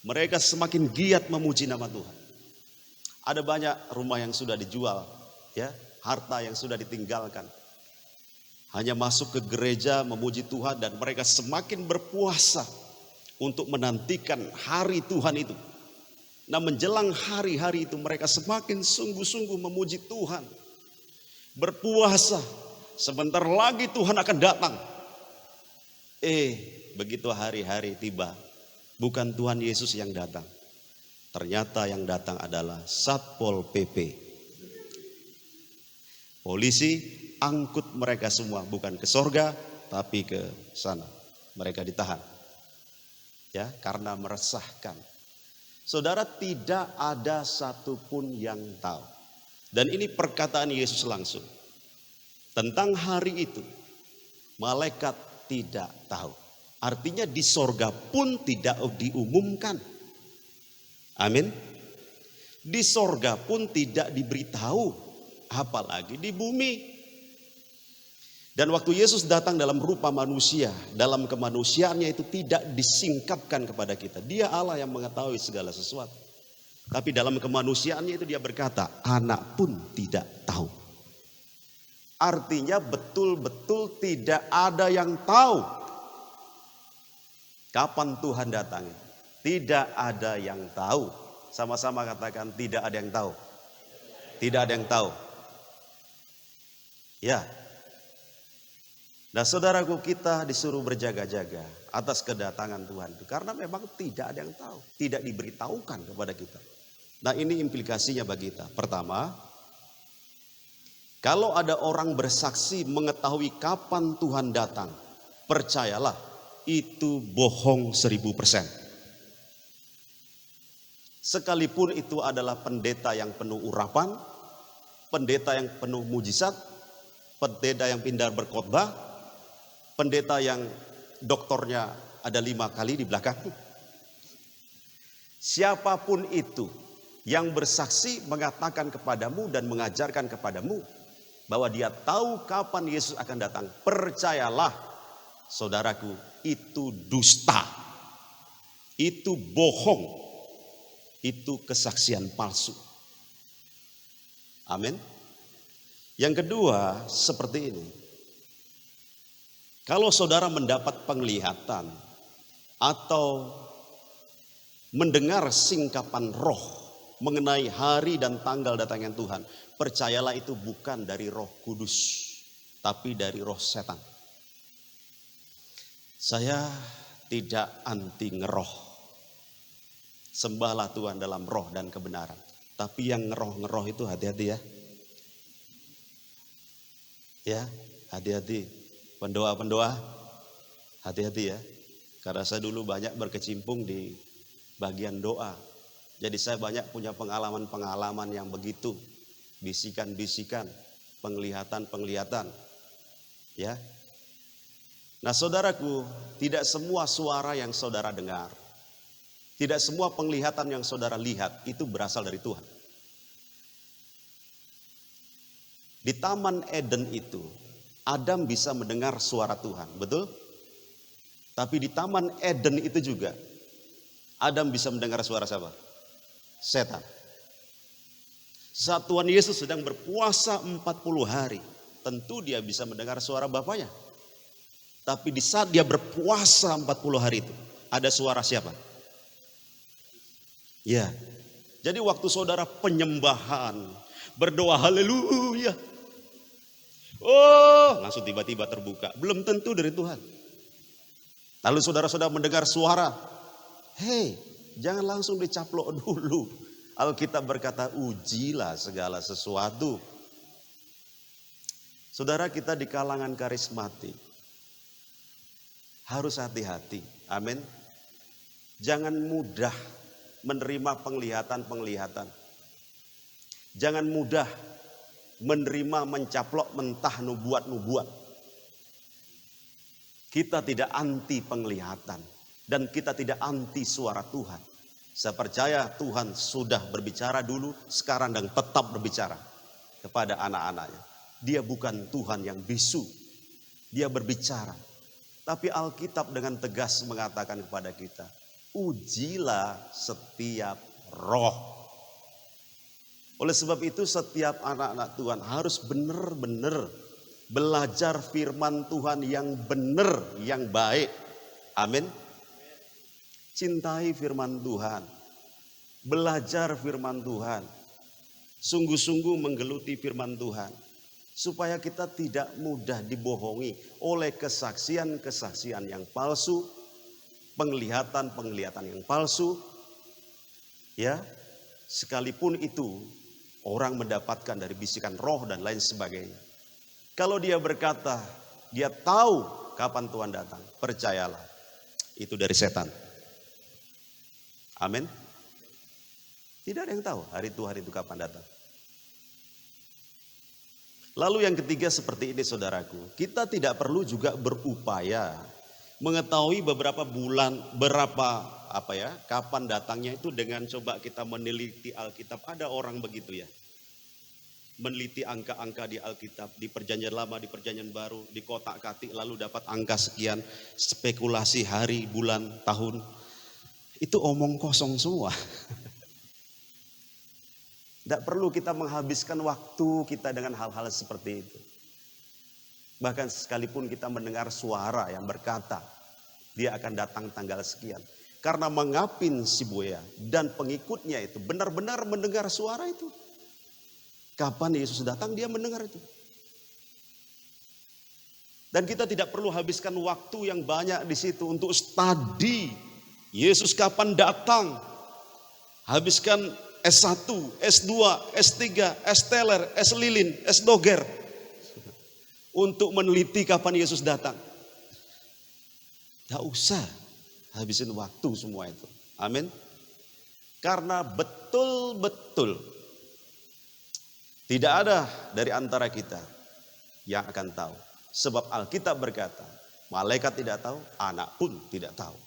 mereka semakin giat memuji nama Tuhan. Ada banyak rumah yang sudah dijual, ya, harta yang sudah ditinggalkan. Hanya masuk ke gereja memuji Tuhan dan mereka semakin berpuasa untuk menantikan hari Tuhan itu. Nah, menjelang hari-hari itu mereka semakin sungguh-sungguh memuji Tuhan. Berpuasa, sebentar lagi Tuhan akan datang. Begitu hari-hari tiba, bukan Tuhan Yesus yang datang. Ternyata yang datang adalah Satpol PP. Polisi angkut mereka semua, bukan ke sorga, tapi ke sana. Mereka ditahan. Ya, karena meresahkan. Saudara, tidak ada satupun yang tahu. Dan ini perkataan Yesus langsung. Tentang hari itu, malaikat tidak tahu. Artinya di sorga pun tidak diumumkan. Amin. Di sorga pun tidak diberitahu. Apalagi di bumi. Dan waktu Yesus datang dalam rupa manusia, dalam kemanusiaannya itu tidak disingkapkan kepada kita. Dia Allah yang mengetahui segala sesuatu. Tapi dalam kemanusiaannya itu dia berkata, anak pun tidak tahu. Artinya betul-betul tidak ada yang tahu kapan Tuhan datang. Tidak ada yang tahu. Sama-sama katakan, tidak ada yang tahu. Tidak ada yang tahu. Ya. Nah, saudaraku, kita disuruh berjaga-jaga atas kedatangan Tuhan itu. Karena memang tidak ada yang tahu. Tidak diberitahukan kepada kita. Nah, ini implikasinya bagi kita. Pertama, kalau ada orang bersaksi mengetahui kapan Tuhan datang, percayalah itu bohong 1000%. Sekalipun itu adalah pendeta yang penuh urapan, pendeta yang penuh mujizat, pendeta yang pintar berkhotbah, pendeta yang doktornya ada 5 kali di belakang. Siapapun itu yang bersaksi mengatakan kepadamu dan mengajarkan kepadamu bahwa dia tahu kapan Yesus akan datang, percayalah saudaraku, itu dusta, itu bohong, itu kesaksian palsu. Amin. Yang kedua seperti ini, kalau saudara mendapat penglihatan atau mendengar singkapan roh mengenai hari dan tanggal datangnya Tuhan, percayalah itu bukan dari Roh Kudus, tapi dari roh setan. Saya tidak anti ngeroh. Sembahlah Tuhan dalam roh dan kebenaran. Tapi yang ngeroh-ngeroh itu hati-hati ya. Ya, hati-hati. Pendoa-pendoa, hati-hati ya. Karena saya dulu banyak berkecimpung di bagian doa. Jadi saya banyak punya pengalaman-pengalaman yang begitu. Bisikan-bisikan, penglihatan-penglihatan. Ya. Nah saudaraku, tidak semua suara yang saudara dengar, tidak semua penglihatan yang saudara lihat itu berasal dari Tuhan. Di Taman Eden itu, Adam bisa mendengar suara Tuhan, betul? Tapi di Taman Eden itu juga, Adam bisa mendengar suara siapa? Setan. Saat Tuhan Yesus sedang berpuasa 40 hari, tentu dia bisa mendengar suara Bapaknya. Tapi di saat dia berpuasa 40 hari itu, ada suara siapa? Ya. Jadi waktu saudara penyembahan, berdoa haleluya. Oh, langsung tiba-tiba terbuka. Belum tentu dari Tuhan. Lalu saudara-saudara mendengar suara. Hei, jangan langsung dicaplok dulu. Alkitab berkata, ujilah segala sesuatu. Saudara, kita di kalangan karismatik harus hati-hati. Amin. Jangan mudah menerima penglihatan-penglihatan. Jangan mudah menerima mencaplok mentah nubuat-nubuat. Kita tidak anti penglihatan dan kita tidak anti suara Tuhan. Saya percaya Tuhan sudah berbicara dulu, sekarang dan tetap berbicara kepada anak-anaknya. Dia bukan Tuhan yang bisu. Dia berbicara. Tapi Alkitab dengan tegas mengatakan kepada kita, ujilah setiap roh. Oleh sebab itu setiap anak-anak Tuhan harus benar-benar belajar firman Tuhan yang benar, yang baik. Amin. Cintai firman Tuhan. Belajar firman Tuhan. Sungguh-sungguh menggeluti firman Tuhan. Supaya kita tidak mudah dibohongi oleh kesaksian-kesaksian yang palsu, penglihatan-penglihatan yang palsu. Ya, sekalipun itu orang mendapatkan dari bisikan roh dan lain sebagainya. Kalau dia berkata, dia tahu kapan Tuhan datang, percayalah, itu dari setan. Amin. Tidak ada yang tahu hari Tuhan itu kapan datang. Lalu yang ketiga seperti ini saudaraku, kita tidak perlu juga berupaya mengetahui beberapa bulan, kapan datangnya itu dengan coba kita meneliti Alkitab. Ada orang begitu ya, meneliti angka-angka di Alkitab, di Perjanjian Lama, di Perjanjian Baru, di kotak-katik lalu dapat angka sekian, spekulasi hari, bulan, tahun. Itu omong kosong semua. Tidak perlu kita menghabiskan waktu kita dengan hal-hal seperti itu. Bahkan sekalipun kita mendengar suara yang berkata, dia akan datang tanggal sekian. Karena mengapin si buaya dan pengikutnya itu benar-benar mendengar suara itu. Kapan Yesus datang dia mendengar itu. Dan kita tidak perlu habiskan waktu yang banyak di situ untuk studi Yesus kapan datang. Habiskan S1, S2, S3, S teler, S lilin, S doger. Untuk meneliti kapan Yesus datang. Gak usah habisin waktu semua itu. Amin. Karena betul-betul tidak ada dari antara kita yang akan tahu. Sebab Alkitab berkata, malaikat tidak tahu, anak pun tidak tahu.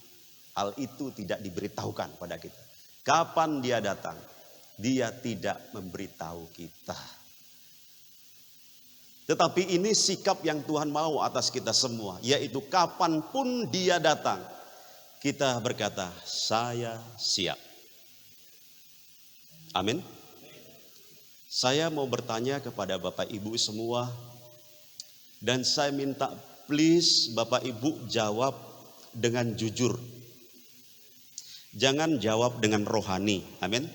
Hal itu tidak diberitahukan pada kita. Kapan dia datang, dia tidak memberitahu kita. Tetapi ini sikap yang Tuhan mau atas kita semua, yaitu kapanpun dia datang, kita berkata, saya siap. Amin. Saya mau bertanya kepada Bapak Ibu semua, dan saya minta please Bapak Ibu jawab dengan jujur. Jangan jawab dengan rohani. Amin.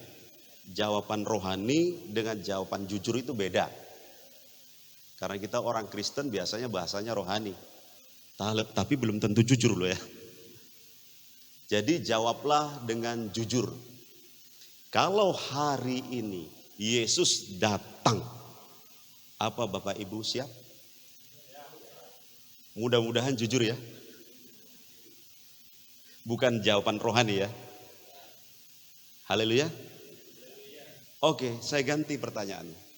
Jawaban rohani dengan jawaban jujur itu beda. Karena kita orang Kristen biasanya bahasanya rohani. Tapi belum tentu jujur loh ya. Jadi jawablah dengan jujur. Kalau hari ini Yesus datang, apa Bapak Ibu siap? Mudah-mudahan jujur ya. Bukan jawaban rohani ya. Haleluya. Oke, saya ganti pertanyaannya.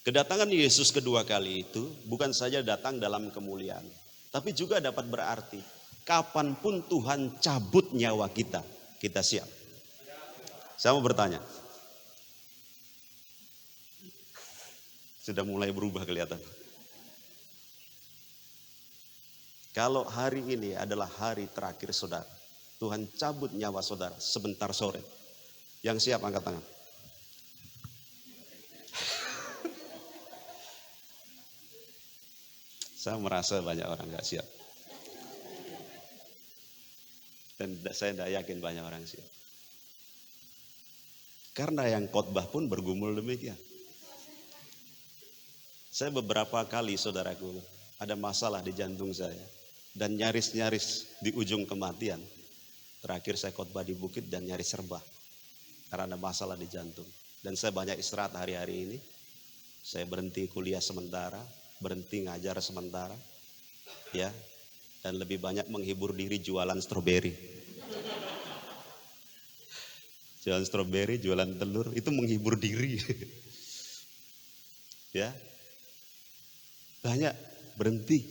Kedatangan Yesus kedua kali itu bukan saja datang dalam kemuliaan, tapi juga dapat berarti kapanpun Tuhan cabut nyawa kita, kita siap. Saya mau bertanya. Sudah mulai berubah kelihatan. Kalau hari ini adalah hari terakhir saudara, Tuhan cabut nyawa saudara sebentar sore. Yang siap angkat tangan. Saya merasa banyak orang gak siap. Dan saya tidak yakin banyak orang siap. Karena yang khotbah pun bergumul demikian. Saya beberapa kali saudaraku ada masalah di jantung saya. Dan nyaris-nyaris di ujung kematian. Terakhir saya khotbah di bukit dan nyaris rebah. Karena ada masalah di jantung. Dan saya banyak istirahat hari-hari ini. Saya berhenti kuliah sementara. Berhenti ngajar sementara. Ya. Dan lebih banyak menghibur diri jualan stroberi. Jualan stroberi, jualan telur. Itu menghibur diri. Ya. Banyak berhenti.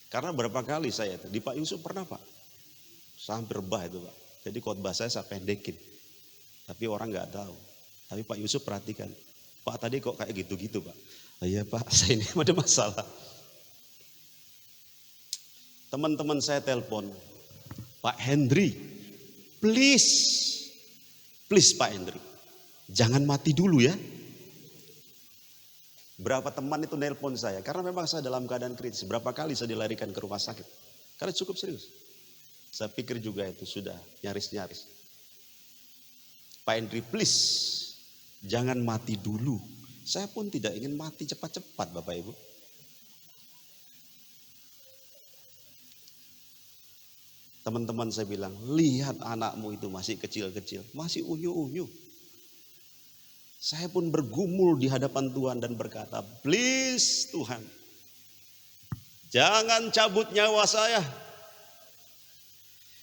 Karena berapa kali saya itu. Di Pak Yusuf pernah Pak. Saya hampir rebah itu Pak. Jadi khotbah saya pendekin. Tapi orang gak tahu. Tapi Pak Yusuf perhatikan. Pak tadi kok kayak gitu-gitu Pak. Oh, iya Pak, saya ini ada masalah. Teman-teman saya telepon. Pak Hendri, please Pak Hendri. Jangan mati dulu ya. Berapa teman itu nelpon saya. Karena memang saya dalam keadaan kritis. Berapa kali saya dilarikan ke rumah sakit. Karena cukup serius. Saya pikir juga itu sudah nyaris-nyaris. Pak Hendri please. Jangan mati dulu. Saya pun tidak ingin mati cepat-cepat Bapak Ibu. Teman-teman saya bilang, lihat anakmu itu masih kecil-kecil. Masih unyu-unyu. Saya pun bergumul di hadapan Tuhan dan berkata, please Tuhan. Jangan cabut nyawa saya.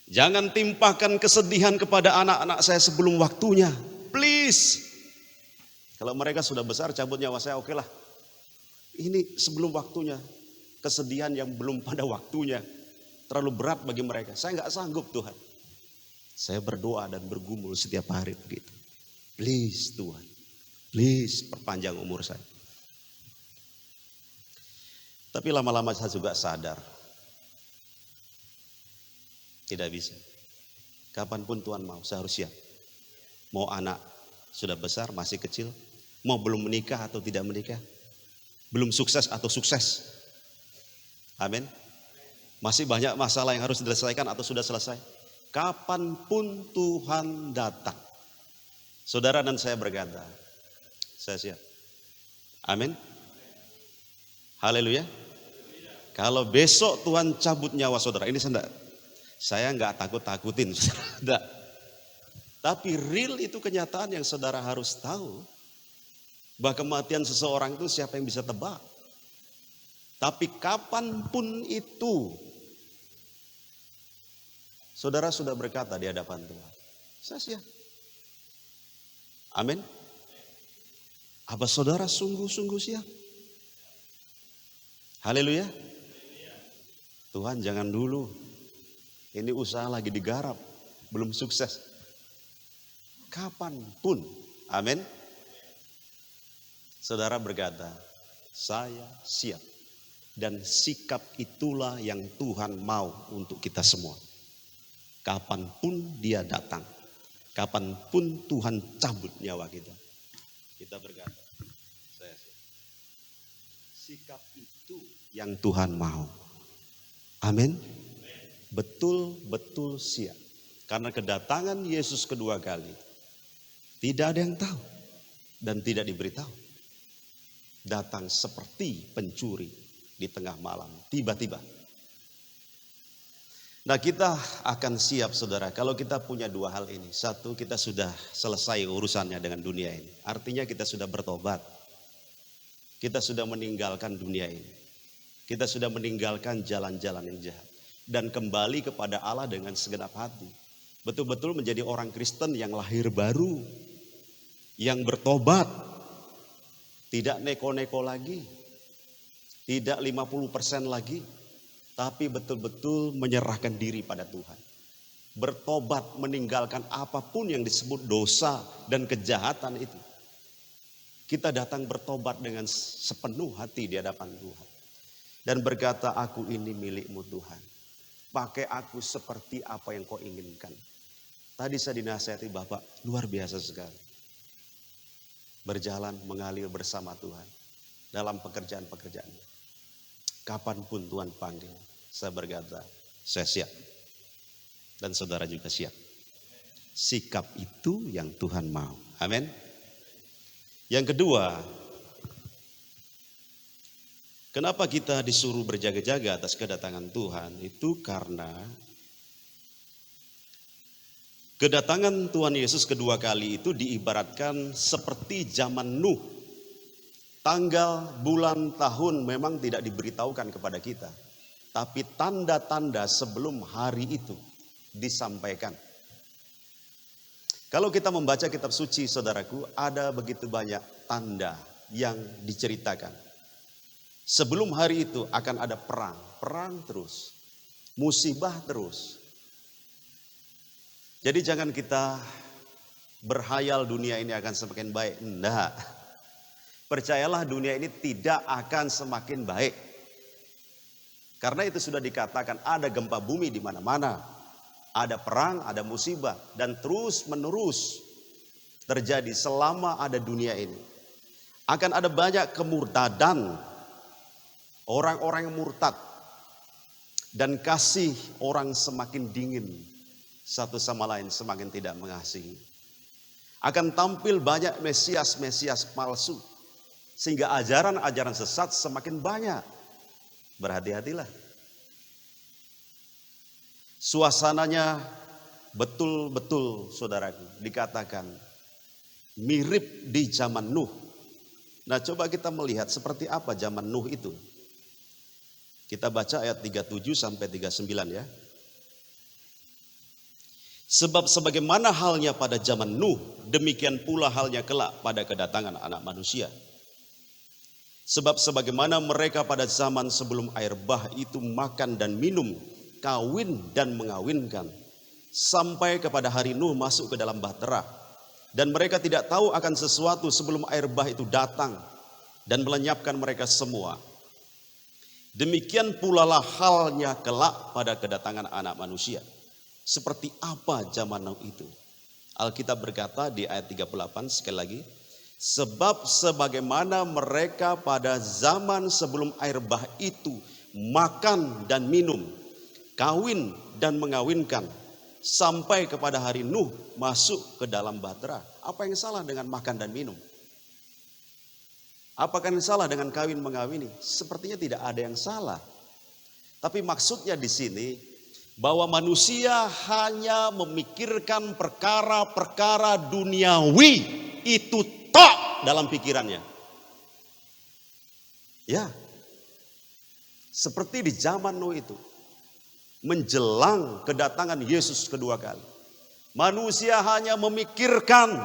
Jangan timpahkan kesedihan kepada anak-anak saya sebelum waktunya. Please. Kalau mereka sudah besar cabut nyawa saya, oke lah. Ini sebelum waktunya. Kesedihan yang belum pada waktunya. Terlalu berat bagi mereka. Saya nggak sanggup Tuhan. Saya berdoa dan bergumul setiap hari begitu. Please Tuhan. Please perpanjang umur saya. Tapi lama-lama saya juga sadar. Tidak bisa. Kapanpun Tuhan mau, saya harus siap. Mau anak sudah besar, masih kecil. Mau belum menikah atau tidak menikah. Belum sukses atau sukses. Amin. Masih banyak masalah yang harus diselesaikan atau sudah selesai. Kapanpun Tuhan datang. Saudara dan saya berkata, saya siap. Amin. Haleluya. Kalau besok Tuhan cabut nyawa saudara, ini saya enggak takut-takutin. Enggak. Tapi real itu kenyataan yang saudara harus tahu. Bahwa kematian seseorang itu siapa yang bisa tebak. Tapi kapanpun itu Saudara sudah berkata di hadapan Tuhan, saya siap. Amin. Apa saudara sungguh-sungguh siap? Haleluya. Tuhan jangan dulu. Ini usaha lagi digarap. Belum sukses. Kapanpun. Amin. Saudara berkata, saya siap. Dan sikap itulah yang Tuhan mau untuk kita semua. Kapanpun dia datang. Kapanpun Tuhan cabut nyawa kita. Kita berkata, saya siap. Sikap itu yang Tuhan mau. Amin. Betul-betul siap. Karena kedatangan Yesus kedua kali tidak ada yang tahu dan tidak diberitahu. Datang seperti pencuri di tengah malam, tiba-tiba. Nah, kita akan siap saudara kalau kita punya dua hal ini. Satu, kita sudah selesai urusannya dengan dunia ini. Artinya kita sudah bertobat. Kita sudah meninggalkan dunia ini. Kita sudah meninggalkan jalan-jalan yang jahat. Dan kembali kepada Allah dengan segenap hati. Betul-betul menjadi orang Kristen yang lahir baru. Yang bertobat. Tidak neko-neko lagi. Tidak 50% lagi. Tapi betul-betul menyerahkan diri pada Tuhan. Bertobat, meninggalkan apapun yang disebut dosa dan kejahatan itu. Kita datang bertobat dengan sepenuh hati di hadapan Tuhan. Dan berkata, aku ini milikmu Tuhan. Pakai aku seperti apa yang kau inginkan. Tadi saya dinasihati Bapak, luar biasa sekali. Berjalan, mengalir bersama Tuhan. Dalam pekerjaan-pekerjaannya. Kapanpun Tuhan panggil, saya berkata, saya siap. Dan saudara juga siap. Sikap itu yang Tuhan mau. Amin. Yang kedua, kenapa kita disuruh berjaga-jaga atas kedatangan Tuhan? Itu karena kedatangan Tuhan Yesus kedua kali itu diibaratkan seperti zaman Nuh. Tanggal, bulan, tahun memang tidak diberitahukan kepada kita. Tapi tanda-tanda sebelum hari itu disampaikan. Kalau kita membaca kitab suci saudaraku, ada begitu banyak tanda yang diceritakan. Sebelum hari itu akan ada perang. Perang terus. Musibah terus. Jadi jangan kita berhayal dunia ini akan semakin baik. Enggak. Percayalah dunia ini tidak akan semakin baik. Karena itu sudah dikatakan ada gempa bumi di mana-mana. Ada perang, ada musibah. Dan terus menerus terjadi selama ada dunia ini. Akan ada banyak kemurtadan. Orang-orang yang murtad. Dan kasih orang semakin dingin. Satu sama lain semakin tidak mengasihi. Akan tampil banyak mesias-mesias palsu. Sehingga ajaran-ajaran sesat semakin banyak. Berhati-hatilah. Suasananya betul-betul saudaraku dikatakan mirip di zaman Nuh. Nah, coba kita melihat seperti apa zaman Nuh itu. Kita baca ayat 37 sampai 39 ya. Sebab sebagaimana halnya pada zaman Nuh, demikian pula halnya kelak pada kedatangan Anak Manusia. Sebab sebagaimana mereka pada zaman sebelum air bah itu makan dan minum, kawin dan mengawinkan, sampai kepada hari Nuh masuk ke dalam bahtera. Dan mereka tidak tahu akan sesuatu sebelum air bah itu datang dan melenyapkan mereka semua. Demikian pula lah halnya kelak pada kedatangan Anak Manusia. Seperti apa zaman Nuh itu? Alkitab berkata di ayat 38 sekali lagi. Sebab sebagaimana mereka pada zaman sebelum air bah itu makan dan minum, kawin dan mengawinkan, sampai kepada hari Nuh masuk ke dalam bahtera. Apa yang salah dengan makan dan minum? Apakah yang salah dengan kawin mengawini? Sepertinya tidak ada yang salah. Tapi maksudnya di sini bahwa manusia hanya memikirkan perkara-perkara duniawi itu tok dalam pikirannya. Ya. Seperti di zaman Nuh itu. menjelang kedatangan Yesus kedua kali. Manusia hanya memikirkan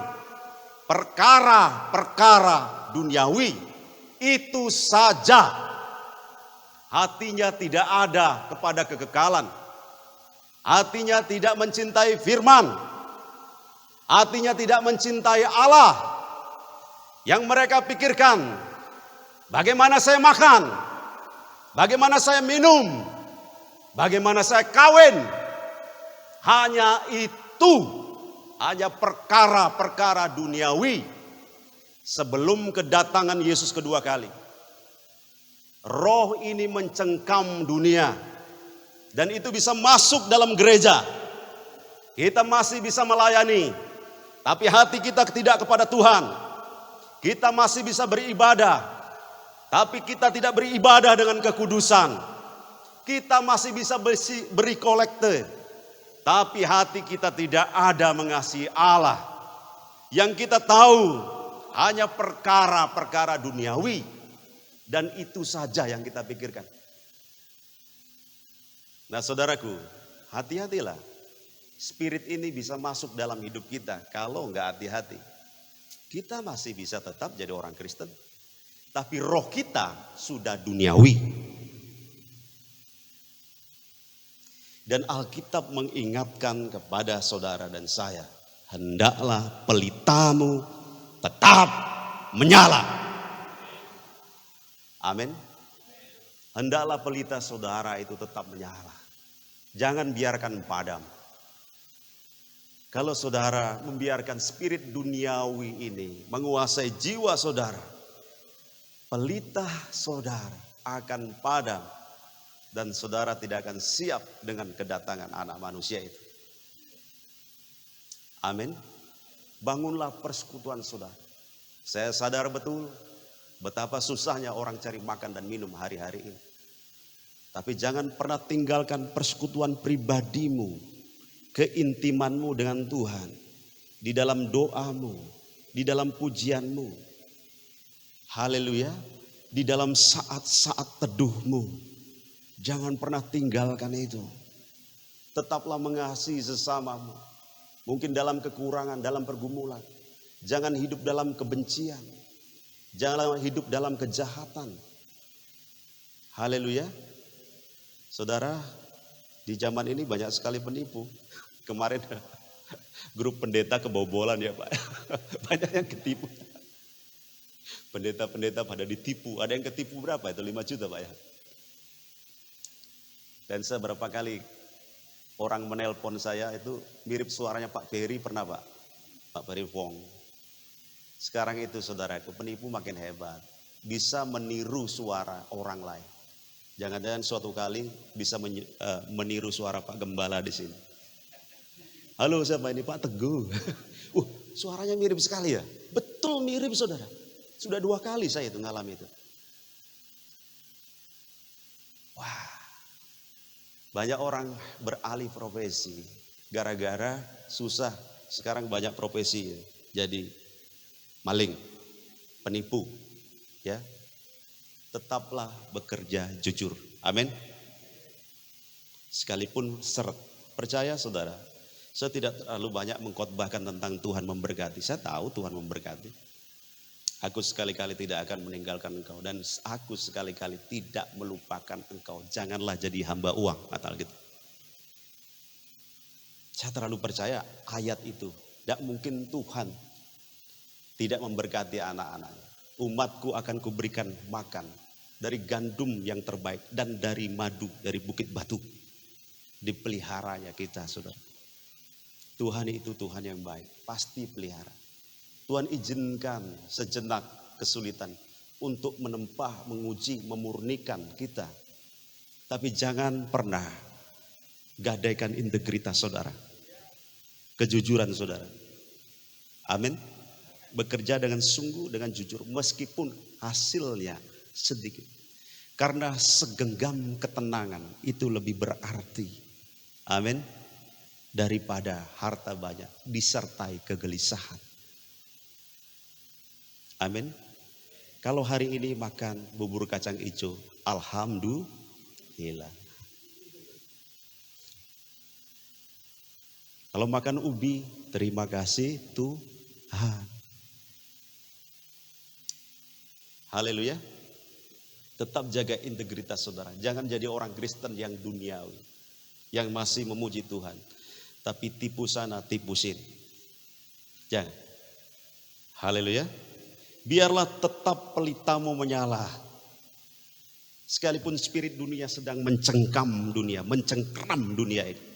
perkara-perkara duniawi, itu saja. Hatinya tidak ada kepada kekekalan. Hatinya tidak mencintai firman. Hatinya tidak mencintai Allah. Yang mereka pikirkan, bagaimana saya makan, bagaimana saya minum, bagaimana saya kawin. Hanya itu, hanya perkara-perkara duniawi sebelum kedatangan Yesus kedua kali. Roh ini mencengkam dunia dan itu bisa masuk dalam gereja. Kita masih bisa melayani, tapi hati kita tidak kepada Tuhan. Kita masih bisa beribadah, tapi kita tidak beribadah dengan kekudusan. Kita masih bisa beri kolekte, tapi hati kita tidak ada mengasihi Allah. Yang kita tahu hanya perkara-perkara duniawi. Dan itu saja yang kita pikirkan. Nah saudaraku, hati-hatilah. Spirit ini bisa masuk dalam hidup kita. Kalau enggak hati-hati, kita masih bisa tetap jadi orang Kristen. Tapi roh kita sudah duniawi. Dan Alkitab mengingatkan kepada saudara dan saya, hendaklah pelitamu tetap menyala. Amin. Hendaklah pelita saudara itu tetap menyala. Jangan biarkan padam. Kalau saudara membiarkan spirit duniawi ini menguasai jiwa saudara, pelita saudara akan padam dan saudara tidak akan siap dengan kedatangan anak manusia itu. Amin. Bangunlah persekutuan saudara. Saya sadar betul betapa susahnya orang cari makan dan minum hari-hari ini. Tapi jangan pernah tinggalkan persekutuan pribadimu, keintimanmu dengan Tuhan. Di dalam doamu, di dalam pujianmu. Haleluya. Di dalam saat-saat teduhmu. Jangan pernah tinggalkan itu. Tetaplah mengasihi sesamamu. Mungkin dalam kekurangan, dalam pergumulan. Jangan hidup dalam kebencian. Jangan hidup dalam kejahatan. Haleluya. Saudara, di zaman ini banyak sekali penipu. Kemarin grup pendeta kebobolan ya Pak. Banyak yang ketipu. Pendeta-pendeta pada ditipu. Ada yang ketipu berapa itu? 5 juta Pak ya. Dan saya berapa kali orang menelpon saya itu mirip suaranya Pak Ferry, pernah Pak? Pak Ferry Wong. Sekarang itu saudaraku, penipu makin hebat. Bisa meniru suara orang lain. Jangan-jangan suatu kali bisa meniru suara Pak Gembala di sini. Halo siapa ini? Pak Teguh. Suaranya mirip sekali ya. Betul mirip saudara. Sudah 2 kali saya itu ngalami itu. Wah. Banyak orang beralih profesi. Gara-gara susah. Sekarang banyak profesi. Jadi maling, penipu, ya, tetaplah bekerja jujur, amin. Sekalipun seret, percaya saudara, saya tidak terlalu banyak mengkhotbahkan tentang Tuhan memberkati. Saya tahu Tuhan memberkati. Aku sekali-kali tidak akan meninggalkan engkau dan aku sekali-kali tidak melupakan engkau. Janganlah jadi hamba uang, kata gitu. Saya terlalu percaya ayat itu. Tidak mungkin Tuhan tidak memberkati anak-anaknya. Umatku akan kuberikan makan dari gandum yang terbaik dan dari madu dari bukit batu. Dipeliharanya kita saudara. Tuhan itu Tuhan yang baik, pasti pelihara. Tuhan izinkan sejenak kesulitan untuk menempah, menguji, memurnikan kita. Tapi jangan pernah gadaikan integritas saudara. Kejujuran saudara. Amin. Bekerja dengan sungguh, dengan jujur, meskipun hasilnya sedikit. Karena segenggam ketenangan itu lebih berarti. Amin. Daripada harta banyak disertai kegelisahan. Amin. Kalau hari ini makan bubur kacang hijau, alhamdulillah. Kalau makan ubi, terima kasih Tuhan. Haleluya. Tetap jaga integritas saudara. Jangan jadi orang Kristen yang duniawi, yang masih memuji Tuhan, tapi tipu sana, tipu sini. Jangan. Haleluya. Biarlah tetap pelitamu menyala. Sekalipun spirit dunia sedang mencengkram dunia ini.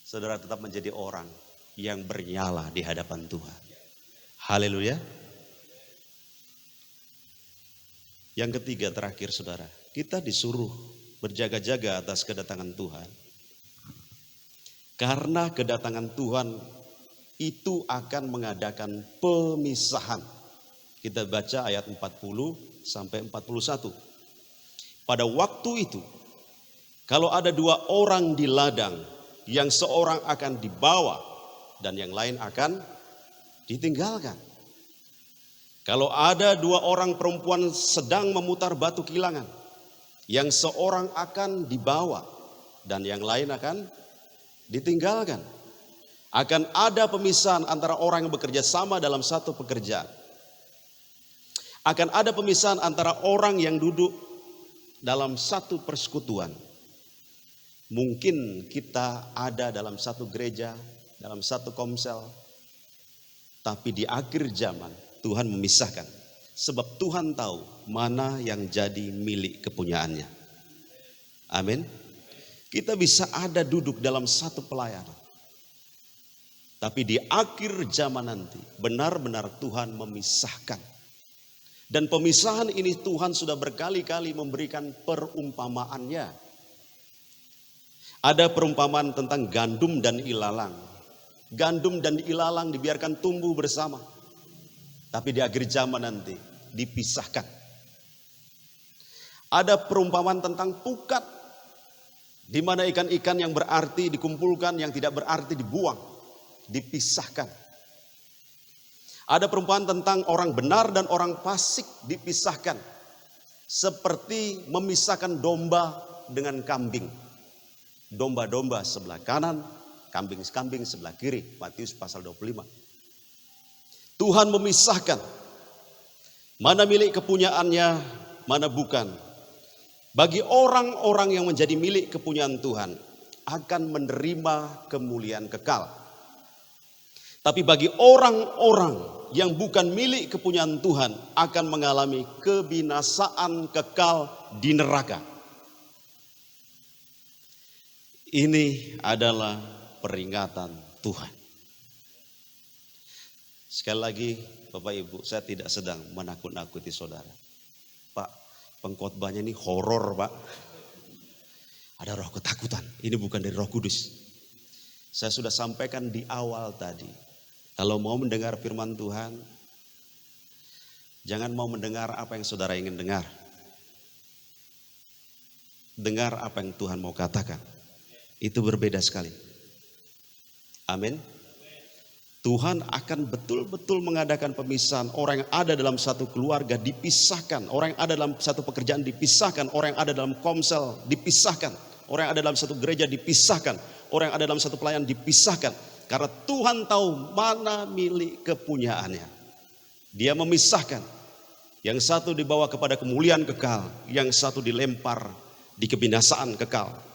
Saudara tetap menjadi orang yang bernyala di hadapan Tuhan. Haleluya. Yang ketiga terakhir saudara, kita disuruh berjaga-jaga atas kedatangan Tuhan. Karena kedatangan Tuhan itu akan mengadakan pemisahan. Kita baca ayat 40 sampai 41. Pada waktu itu, kalau ada dua orang di ladang, yang seorang akan dibawa dan yang lain akan ditinggalkan. Kalau ada dua orang perempuan sedang memutar batu kilangan, yang seorang akan dibawa dan yang lain akan ditinggalkan. Akan ada pemisahan antara orang yang bekerja sama dalam satu pekerjaan. Akan ada pemisahan antara orang yang duduk dalam satu persekutuan. Mungkin kita ada dalam satu gereja, dalam satu komsel. Tapi di akhir zaman Tuhan memisahkan. Sebab Tuhan tahu mana yang jadi milik kepunyaannya. Amin. Kita bisa ada duduk dalam satu pelayanan. Tapi di akhir zaman nanti benar-benar Tuhan memisahkan. Dan pemisahan ini Tuhan sudah berkali-kali memberikan perumpamaannya. Ada perumpamaan tentang gandum dan ilalang. Gandum dan ilalang dibiarkan tumbuh bersama. Tapi di akhir zaman nanti dipisahkan. Ada perumpamaan tentang pukat. Di mana ikan-ikan yang berarti dikumpulkan, yang tidak berarti dibuang. Dipisahkan. Ada perumpamaan tentang orang benar dan orang fasik dipisahkan. Seperti memisahkan domba dengan kambing. Domba-domba sebelah kanan, kambing-kambing sebelah kiri. Matius pasal 25. Tuhan memisahkan. Mana milik kepunyaannya, mana bukan. Bagi orang-orang yang menjadi milik kepunyaan Tuhan akan menerima kemuliaan kekal. Tapi bagi orang-orang yang bukan milik kepunyaan Tuhan akan mengalami kebinasaan kekal di neraka. Ini adalah peringatan Tuhan. Sekali lagi Bapak Ibu, saya tidak sedang menakut-nakuti saudara. Pak, pengkhotbahnya ini horor Pak. Ada roh ketakutan, ini bukan dari Roh Kudus. Saya sudah sampaikan di awal tadi. Kalau mau mendengar firman Tuhan, jangan mau mendengar apa yang saudara ingin dengar. Dengar apa yang Tuhan mau katakan. Itu berbeda sekali. Amin. Tuhan akan betul-betul mengadakan pemisahan. Orang yang ada dalam satu keluarga dipisahkan. Orang yang ada dalam satu pekerjaan dipisahkan. Orang yang ada dalam komsel dipisahkan. Orang yang ada dalam satu gereja dipisahkan. Orang yang ada dalam satu pelayan dipisahkan. Karena Tuhan tahu mana milik kepunyaannya. Dia memisahkan. Yang satu dibawa kepada kemuliaan kekal. Yang satu dilempar di kebinasaan kekal.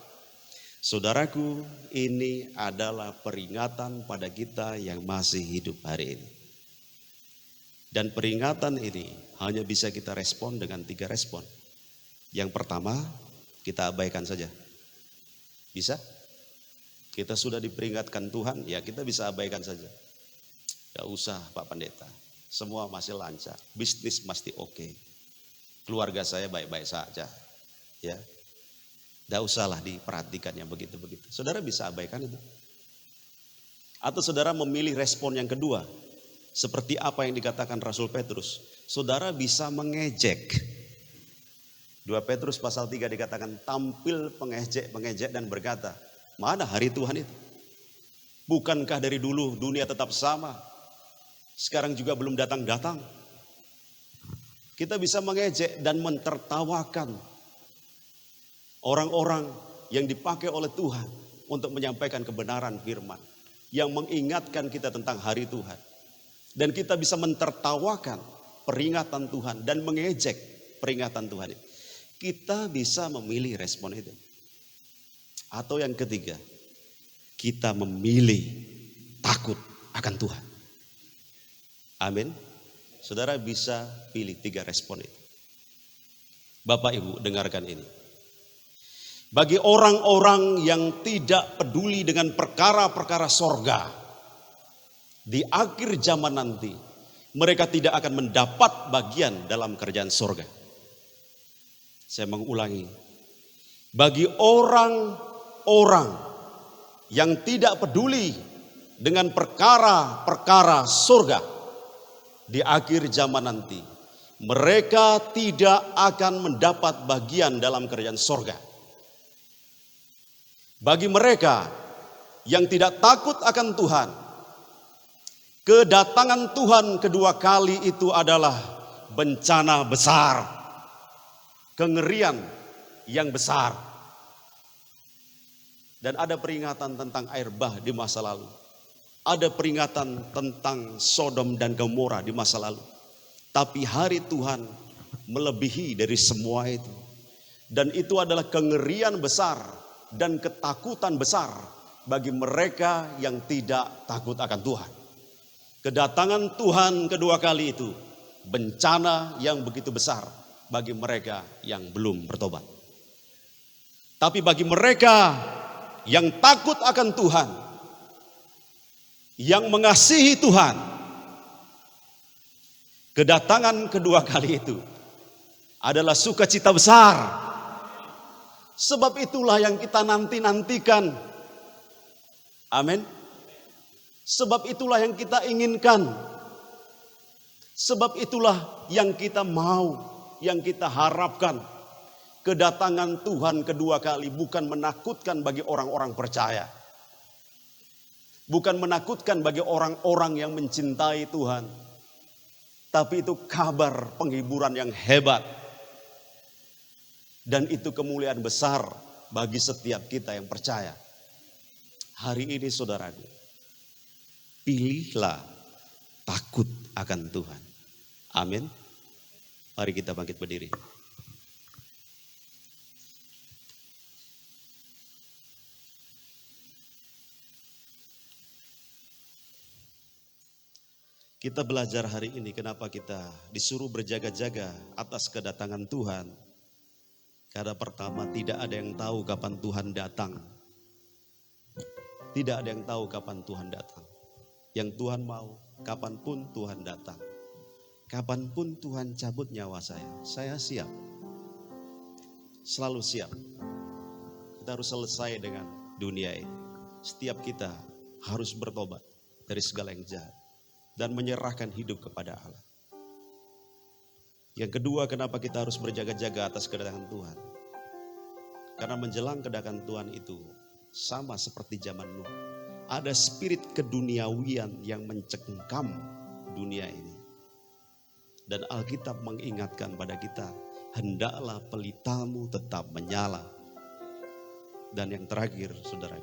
Saudaraku, ini adalah peringatan pada kita yang masih hidup hari ini. Dan peringatan ini hanya bisa kita respon dengan 3 respon. Yang pertama, kita abaikan saja. Bisa? Kita sudah diperingatkan Tuhan, ya kita bisa abaikan saja. Gak usah Pak Pendeta, semua masih lancar, bisnis pasti oke. Keluarga saya baik-baik saja. Ya, gak usahlah diperhatikan yang begitu-begitu. Saudara bisa abaikan itu. Atau saudara memilih respon yang kedua. Seperti apa yang dikatakan Rasul Petrus. Saudara bisa mengejek. 2 Petrus pasal 3 dikatakan tampil pengejek dan berkata, mana hari Tuhan itu? Bukankah dari dulu dunia tetap sama? Sekarang juga belum datang-datang. Kita bisa mengejek dan mentertawakan orang-orang yang dipakai oleh Tuhan untuk menyampaikan kebenaran firman yang mengingatkan kita tentang hari Tuhan. Dan kita bisa mentertawakan peringatan Tuhan dan mengejek peringatan Tuhan. Kita bisa memilih respon itu. Atau yang ketiga, kita memilih takut akan Tuhan. Amin. Saudara bisa pilih 3 respon itu. Bapak Ibu dengarkan ini. Bagi orang-orang yang tidak peduli dengan perkara-perkara sorga, di akhir zaman nanti mereka tidak akan mendapat bagian dalam kerajaan sorga. Saya mengulangi. Bagi orang-orang yang tidak peduli dengan perkara-perkara sorga, di akhir zaman nanti mereka tidak akan mendapat bagian dalam kerajaan sorga. Bagi mereka yang tidak takut akan Tuhan, kedatangan Tuhan kedua kali itu adalah bencana besar, kengerian yang besar. Dan ada peringatan tentang air bah di masa lalu. Ada peringatan tentang Sodom dan Gomora di masa lalu. Tapi hari Tuhan melebihi dari semua itu. Dan itu adalah kengerian besar dan ketakutan besar bagi mereka yang tidak takut akan Tuhan. Kedatangan Tuhan kedua kali itu bencana yang begitu besar bagi mereka yang belum bertobat. Tapi bagi mereka yang takut akan Tuhan, yang mengasihi Tuhan, kedatangan kedua kali itu adalah sukacita besar. Sebab itulah yang kita nanti-nantikan. Amin. Sebab itulah yang kita inginkan. Sebab itulah yang kita mau, yang kita harapkan. Kedatangan Tuhan kedua kali bukan menakutkan bagi orang-orang percaya. Bukan menakutkan bagi orang-orang yang mencintai Tuhan. Tapi itu kabar penghiburan yang hebat. Dan itu kemuliaan besar bagi setiap kita yang percaya. Hari ini saudaraku, pilihlah takut akan Tuhan. Amin. Mari kita bangkit berdiri. Kita belajar hari ini kenapa kita disuruh berjaga-jaga atas kedatangan Tuhan. Karena pertama, tidak ada yang tahu kapan Tuhan datang. Tidak ada yang tahu kapan Tuhan datang. Yang Tuhan mau, kapanpun Tuhan datang. Kapanpun Tuhan cabut nyawa saya siap. Selalu siap. Kita harus selesai dengan dunia ini. Setiap kita harus bertobat dari segala yang jahat. Dan menyerahkan hidup kepada Allah. Yang kedua, kenapa kita harus berjaga-jaga atas kedatangan Tuhan? Karena menjelang kedatangan Tuhan itu sama seperti zaman Nuh. Ada spirit keduniawian yang mencengkam dunia ini. Dan Alkitab mengingatkan pada kita, hendaklah pelitamu tetap menyala. Dan yang terakhir, saudara,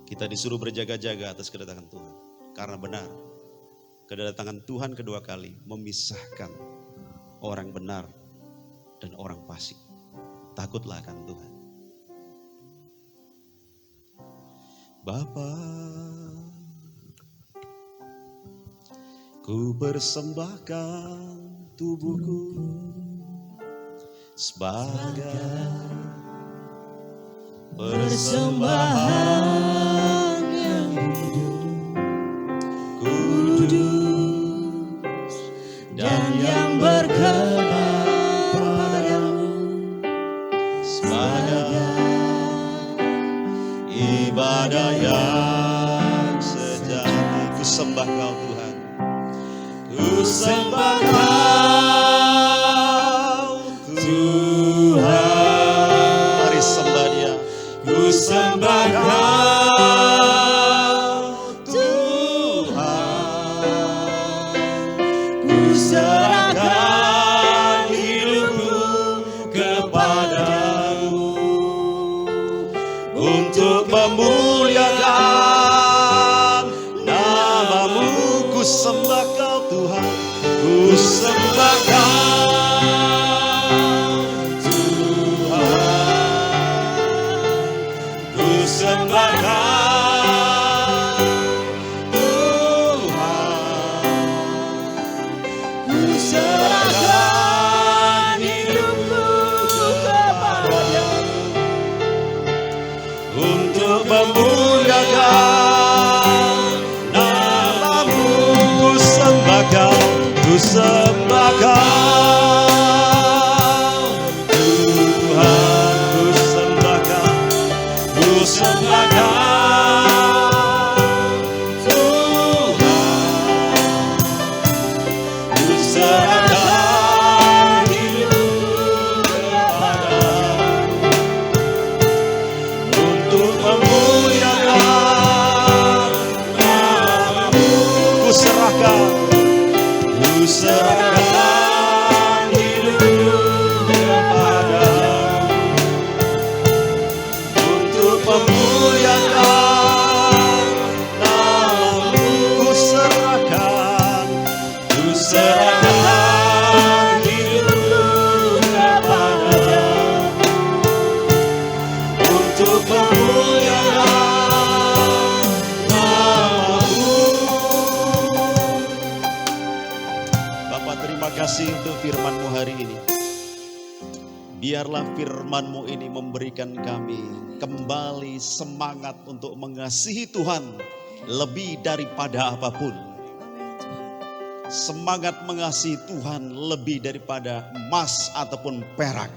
kita disuruh berjaga-jaga atas kedatangan Tuhan. Karena benar, kedatangan Tuhan kedua kali memisahkan orang benar dan orang fasik. Takutlah akan Tuhan. Bapa, ku persembahkan tubuhku sebagai persembahan yang hidup, kudus dan yang berkenan padamu, sebagai ibadah yang sejati. Ku sembah Kau Tuhan, ku sembah Kau Tuhan. Mari sembah Dia. Ku sembah Kau Tuhan, ku serahkan hidupku kepadamu untuk sembah Kau Tuhan, ku sembah Kau Tuhan, ku serahkan hidupku kepadamu untuk memuliakan namamu. Ku sembah Kau, ku sembah Kau Tuhan, ku sembah Kau, ku sembah Kau Tuhan, ku serahkan hidupku kepadamu untuk memuliakan namamu. Ku serahkan hidupku kepadamu untuk memuliakan namamu. Ku serahkan hidupku kepadamu untuk memuliakan namamu. Bapa, terima kasih untuk firman-Mu hari ini. Biarlah firman-Mu ini memberikan kami kembali semangat untuk mengasihi Tuhan lebih daripada apapun. Semangat mengasihi Tuhan lebih daripada emas ataupun perak.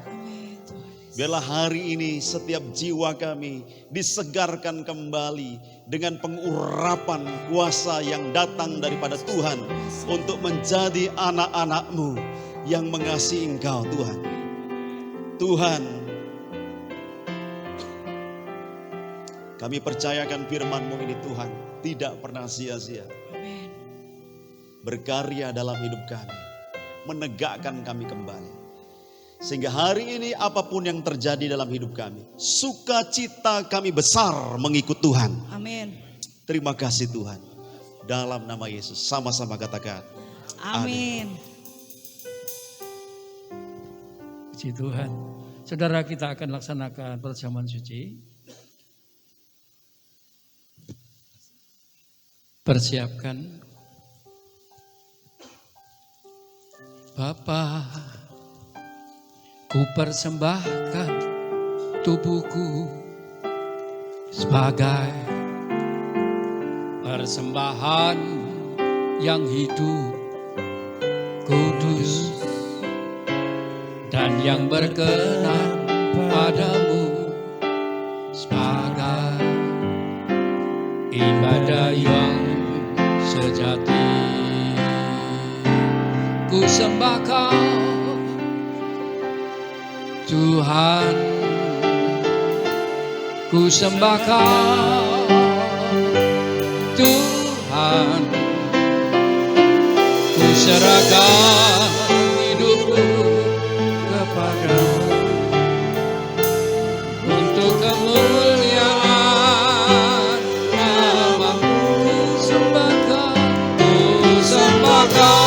Biarlah hari ini setiap jiwa kami disegarkan kembali dengan pengurapan kuasa yang datang daripada Tuhan untuk menjadi anak-anak-Mu yang mengasihi Engkau Tuhan. Tuhan, kami percayakan firman-Mu ini Tuhan tidak pernah sia-sia. Berkarya dalam hidup kami, menegakkan kami kembali. Sehingga hari ini apapun yang terjadi dalam hidup kami, sukacita kami besar mengikut Tuhan. Amin. Terima kasih Tuhan. Dalam nama Yesus sama-sama katakan. Amin. Puji Tuhan. Saudara, kita akan laksanakan perjamuan suci. Persiapkan. Bapa, ku persembahkan tubuhku sebagai persembahan yang hidup, kudus, dan yang berkenan padamu, sebagai ibadah yang sejati. Ku sembah Kau Tuhan, ku sembah Kau Tuhan, ku serahkan hidupku kepadamu untuk kemuliaan namamu. Ku sembah Kau, ku sembah Kau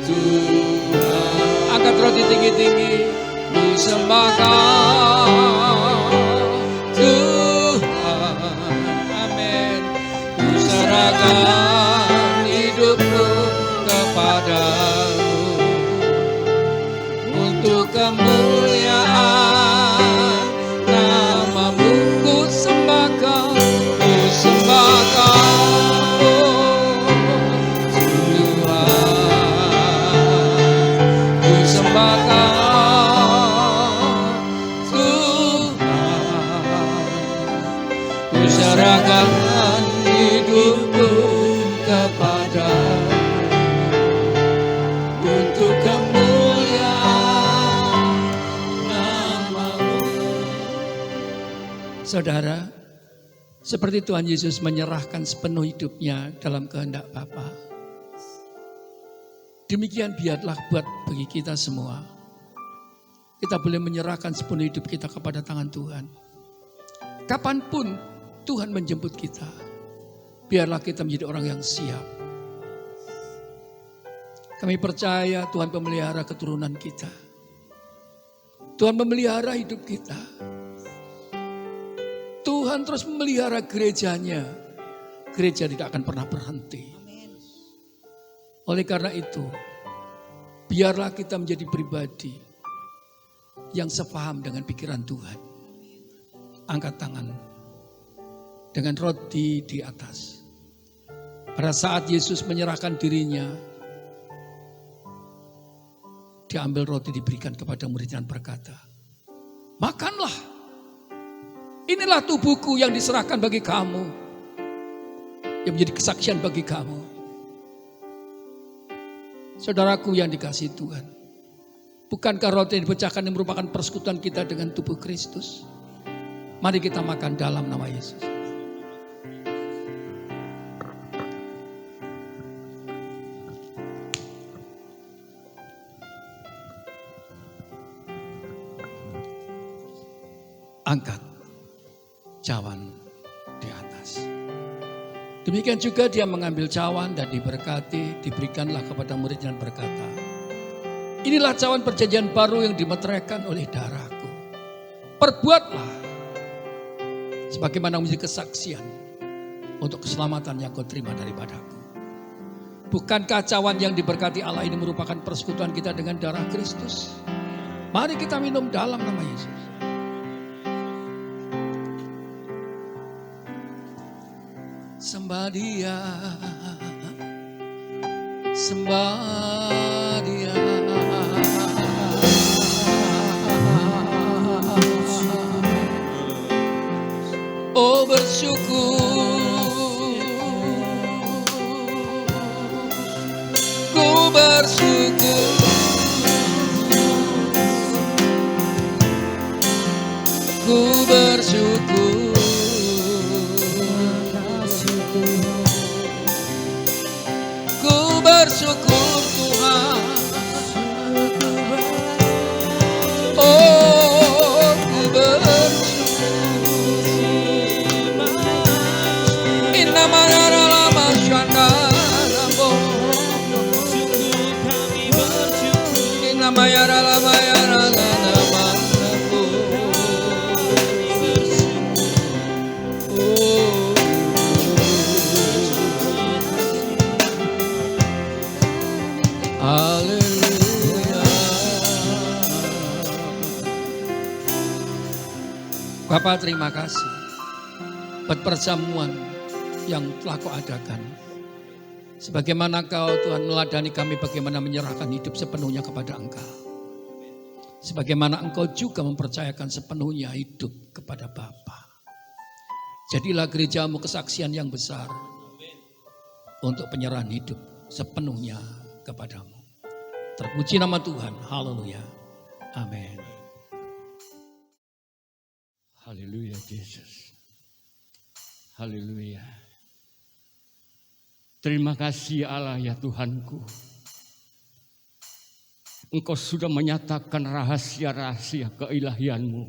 Tuhan. Angkat roti tinggi-tinggi. Ku sembah Kau Tuhan, amin. Ku serahkan hidupku kepadamu untuk kemuliaan namamu. Ku sembah Kau, ku sembah Kau Tuhan, ku sembah Kau serahkan hidupku kepadamu untuk kemuliaan namamu. Saudara, seperti Tuhan Yesus menyerahkan sepenuh hidupnya dalam kehendak Bapa, demikian biarlah buat bagi kita semua. Kita boleh menyerahkan sepenuh hidup kita kepada tangan Tuhan. Kapanpun Tuhan menjemput kita, biarlah kita menjadi orang yang siap. Kami percaya Tuhan memelihara keturunan kita. Tuhan memelihara hidup kita. Tuhan terus memelihara gerejanya. Gereja tidak akan pernah berhenti. Oleh karena itu, biarlah kita menjadi pribadi yang sepaham dengan pikiran Tuhan. Angkat tangan dengan roti di atas. Pada saat Yesus menyerahkan dirinya, diambil roti diberikan kepada murid dan berkata, makanlah, inilah tubuhku yang diserahkan bagi kamu, yang menjadi kesaksian bagi kamu. Saudaraku yang dikasihi Tuhan, bukankah roti yang dipecahkan yang merupakan persekutuan kita dengan tubuh Kristus? Mari kita makan dalam nama Yesus. Angkat cawan di atas. Demikian juga dia mengambil cawan dan diberkati, diberikanlah kepada murid dan berkata, inilah cawan perjanjian baru yang dimeteraikan oleh darahku. Perbuatlah sebagaimana menjadi kesaksian untuk keselamatan yang kau terima daripadaku. Bukankah cawan yang diberkati Allah ini merupakan persekutuan kita dengan darah Kristus? Mari kita minum dalam nama Yesus. Sembah Dia, sembah Dia. Oh bersyukur, ku bersyukur, ku bersyukur. Bersyukur Tuhan, oh ku bersyukur. Inna mayara lama syanda lamo, inna mayara lama yara lama lamo. Haleluya. Bapak terima kasih buat perjamuan yang telah kau adakan. Sebagaimana kau Tuhan meladani kami bagaimana menyerahkan hidup sepenuhnya kepada Engkau. Sebagaimana Engkau juga mempercayakan sepenuhnya hidup kepada Bapa. Jadilah gerejamu kesaksian yang besar untuk penyerahan hidup sepenuhnya kepadamu. Terpuji nama Tuhan. Haleluya. Amin. Haleluya Yesus. Haleluya. Terima kasih Allah ya Tuhanku. Engkau sudah menyatakan rahasia-rahasia keilahianmu.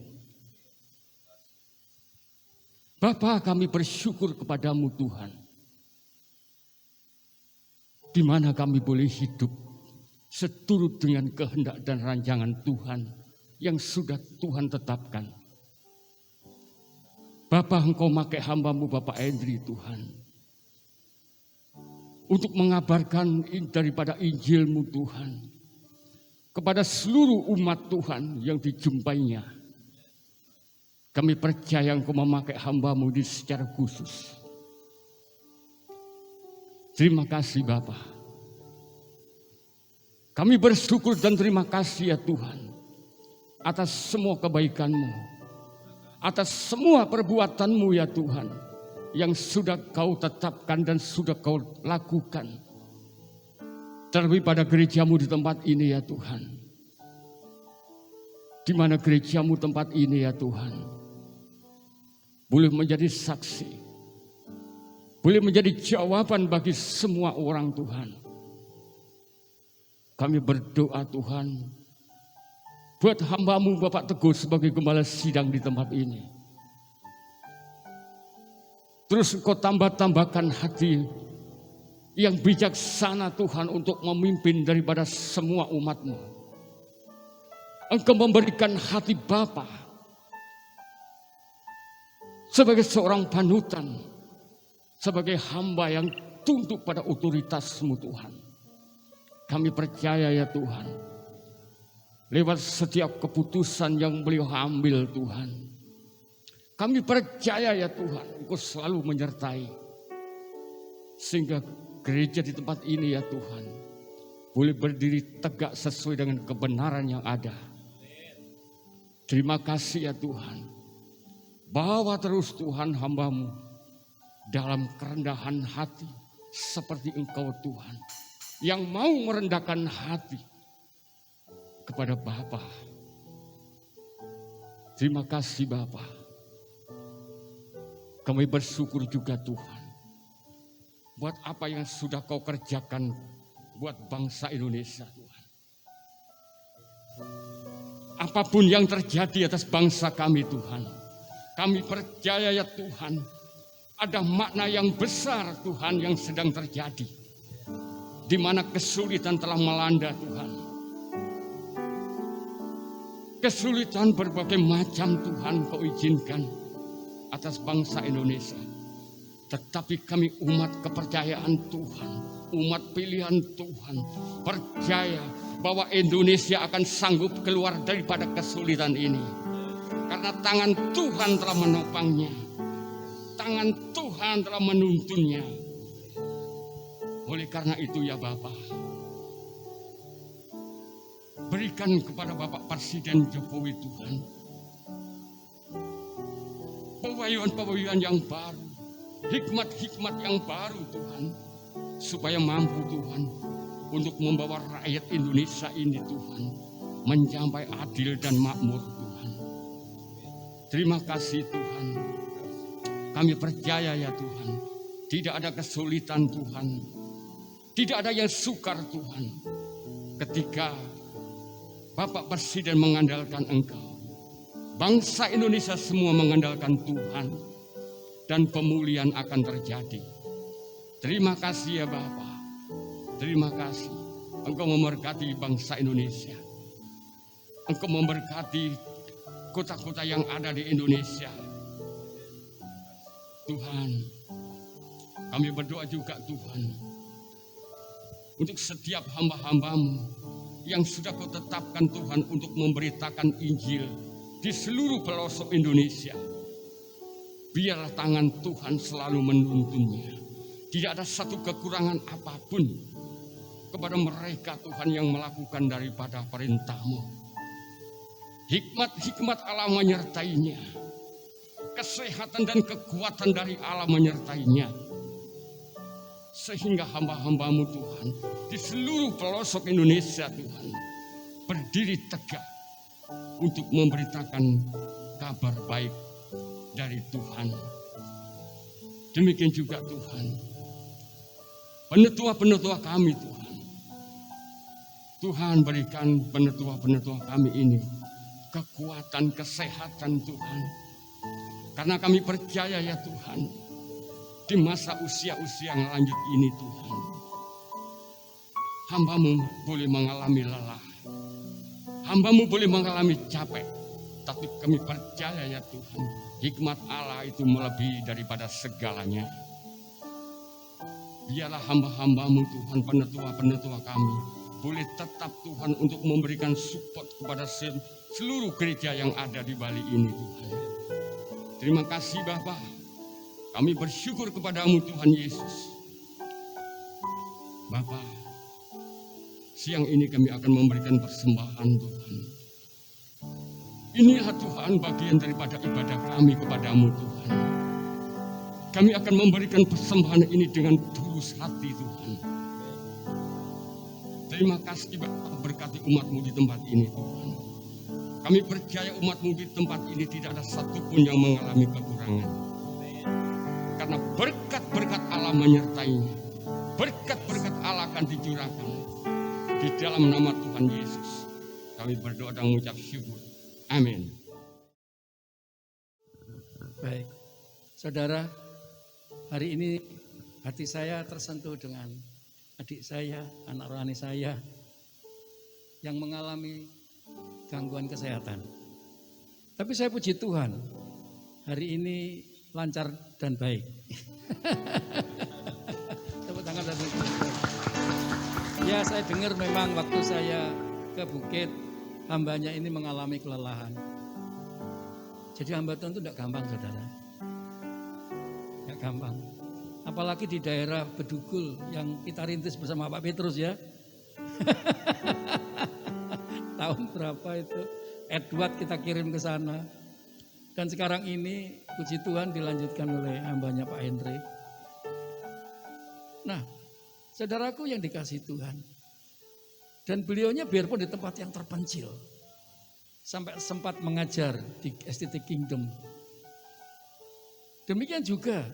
Bapa, kami bersyukur kepadamu Tuhan. Di mana kami boleh hidup seturut dengan kehendak dan rancangan Tuhan yang sudah Tuhan tetapkan. Bapa, Engkau pakai hamba-Mu Bapak Andri Tuhan, untuk mengabarkan daripada Injil-Mu Tuhan kepada seluruh umat Tuhan yang dijumpainya. Kami percaya Engkau memakai hamba-Mu secara khusus. Terima kasih Bapa. Kami bersyukur dan terima kasih ya Tuhan atas semua kebaikan-Mu, atas semua perbuatan-Mu ya Tuhan yang sudah Kau tetapkan dan sudah Kau lakukan. Terlebih pada gereja-Mu di tempat ini ya Tuhan. Di mana gereja-Mu tempat ini ya Tuhan boleh menjadi saksi, boleh menjadi jawaban bagi semua orang Tuhan. Kami berdoa Tuhan buat hamba-Mu Bapak Teguh sebagai gembala sidang di tempat ini. Terus Engkau tambah-tambahkan hati yang bijaksana Tuhan untuk memimpin daripada semua umat-Mu. Engkau memberikan hati Bapa sebagai seorang panutan, sebagai hamba yang tunduk pada otoritas-Mu Tuhan. Kami percaya ya Tuhan, lewat setiap keputusan yang beliau ambil Tuhan, kami percaya ya Tuhan, Engkau selalu menyertai. Sehingga gereja di tempat ini ya Tuhan, boleh berdiri tegak sesuai dengan kebenaran yang ada. Terima kasih ya Tuhan, bawa terus Tuhan hamba-Mu dalam kerendahan hati seperti Engkau Tuhan, yang mau merendahkan hati kepada Bapa. Terima kasih Bapa. Kami bersyukur juga Tuhan, buat apa yang sudah Kau kerjakan buat bangsa Indonesia Tuhan. Apapun yang terjadi atas bangsa kami Tuhan, kami percaya ya Tuhan, ada makna yang besar Tuhan yang sedang terjadi, di mana kesulitan telah melanda Tuhan. Kesulitan berbagai macam Tuhan Kau izinkan atas bangsa Indonesia. Tetapi kami umat kepercayaan Tuhan, umat pilihan Tuhan, percaya bahwa Indonesia akan sanggup keluar daripada kesulitan ini. Karena tangan Tuhan telah menopangnya, tangan Tuhan telah menuntunnya. Oleh karena itu ya Bapak, berikan kepada Bapak Presiden Jokowi Tuhan pawayuan-pawayuan yang baru, hikmat-hikmat yang baru Tuhan, supaya mampu Tuhan untuk membawa rakyat Indonesia ini Tuhan mencapai adil dan makmur Tuhan. Terima kasih Tuhan. Kami percaya ya Tuhan, tidak ada kesulitan Tuhan, tidak ada yang sukar Tuhan, ketika Bapak Presiden mengandalkan Engkau. Bangsa Indonesia semua mengandalkan Tuhan, dan pemulihan akan terjadi. Terima kasih ya Bapak. Terima kasih. Engkau memberkati bangsa Indonesia. Engkau memberkati kota-kota yang ada di Indonesia. Tuhan, kami berdoa juga Tuhan, untuk setiap hamba-hamba-Mu yang sudah Kau tetapkan Tuhan untuk memberitakan Injil di seluruh pelosok Indonesia. Biarlah tangan Tuhan selalu menuntunnya. Tidak ada satu kekurangan apapun kepada mereka Tuhan yang melakukan daripada perintah-Mu. Hikmat-hikmat Allah menyertainya. Kesehatan dan kekuatan dari Allah menyertainya. Sehingga hamba-hamba-Mu Tuhan di seluruh pelosok Indonesia Tuhan berdiri tegak untuk memberitakan kabar baik dari Tuhan. Demikian juga Tuhan, penetua-penetua kami Tuhan. Tuhan berikan penetua-penetua kami ini kekuatan, kesehatan Tuhan. Karena kami percaya ya Tuhan, di masa usia-usia yang lanjut ini Tuhan, hamba-Mu boleh mengalami lelah, hamba-Mu boleh mengalami capek. Tapi kami percaya ya Tuhan, hikmat Allah itu melebihi daripada segalanya. Biarlah hamba-hamba-Mu Tuhan, penetua-penetua kami, boleh tetap Tuhan untuk memberikan support kepada seluruh gereja yang ada di Bali ini Tuhan. Terima kasih Bapa. Kami bersyukur kepada-Mu Tuhan Yesus. Bapa, siang ini kami akan memberikan persembahan Tuhan. Inilah Tuhan bagian daripada ibadah kami kepada-Mu Tuhan. Kami akan memberikan persembahan ini dengan tulus hati Tuhan. Terima kasih Bapak, berkati umat-Mu di tempat ini Tuhan. Kami percaya umat-Mu di tempat ini tidak ada satupun yang mengalami kekurangan. Karena berkat-berkat Allah menyertainya. Berkat-berkat Allah akan dicurahkan. Di dalam nama Tuhan Yesus, kami berdoa dan mengucap syukur. Amin. Baik, saudara, hari ini hati saya tersentuh dengan adik saya, anak rohani saya yang mengalami gangguan kesehatan. Tapi saya puji Tuhan, hari ini lancar dan baik. Tepuk tangan dan ya, saya dengar memang waktu saya ke bukit, hambanya ini mengalami kelelahan. Jadi hamba Tuhan itu tidak gampang, saudara. Tidak gampang. Apalagi di daerah Bedugul yang kita rintis bersama Pak Petrus ya. Tahun berapa itu? Edward kita kirim ke sana. Dan sekarang ini puji Tuhan dilanjutkan oleh hambanya Pak Henry. Nah, saudaraku yang dikasihi Tuhan. Dan beliaunya biarpun di tempat yang terpencil. Sampai sempat mengajar di STT Kingdom. Demikian juga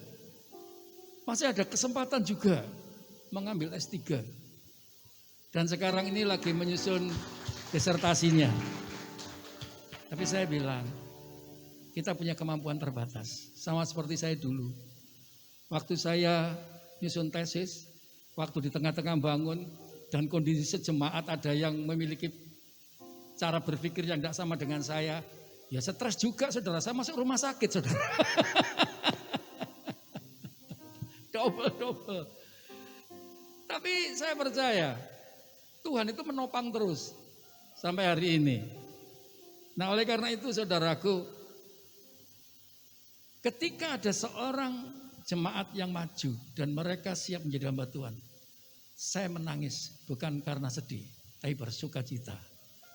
masih ada kesempatan juga mengambil S3. Dan sekarang ini lagi menyusun disertasinya. Tapi saya bilang, kita punya kemampuan terbatas. Sama seperti saya dulu. Waktu saya nyusun tesis, waktu di tengah-tengah bangun, dan kondisi sejemaat ada yang memiliki cara berpikir yang tidak sama dengan saya. Ya stres juga saudara, saya masuk rumah sakit saudara. Double. Tapi saya percaya, Tuhan itu menopang terus sampai hari ini. Nah oleh karena itu saudaraku, ketika ada seorang jemaat yang maju dan mereka siap menjadi hamba Tuhan, saya menangis bukan karena sedih, tapi bersuka cita.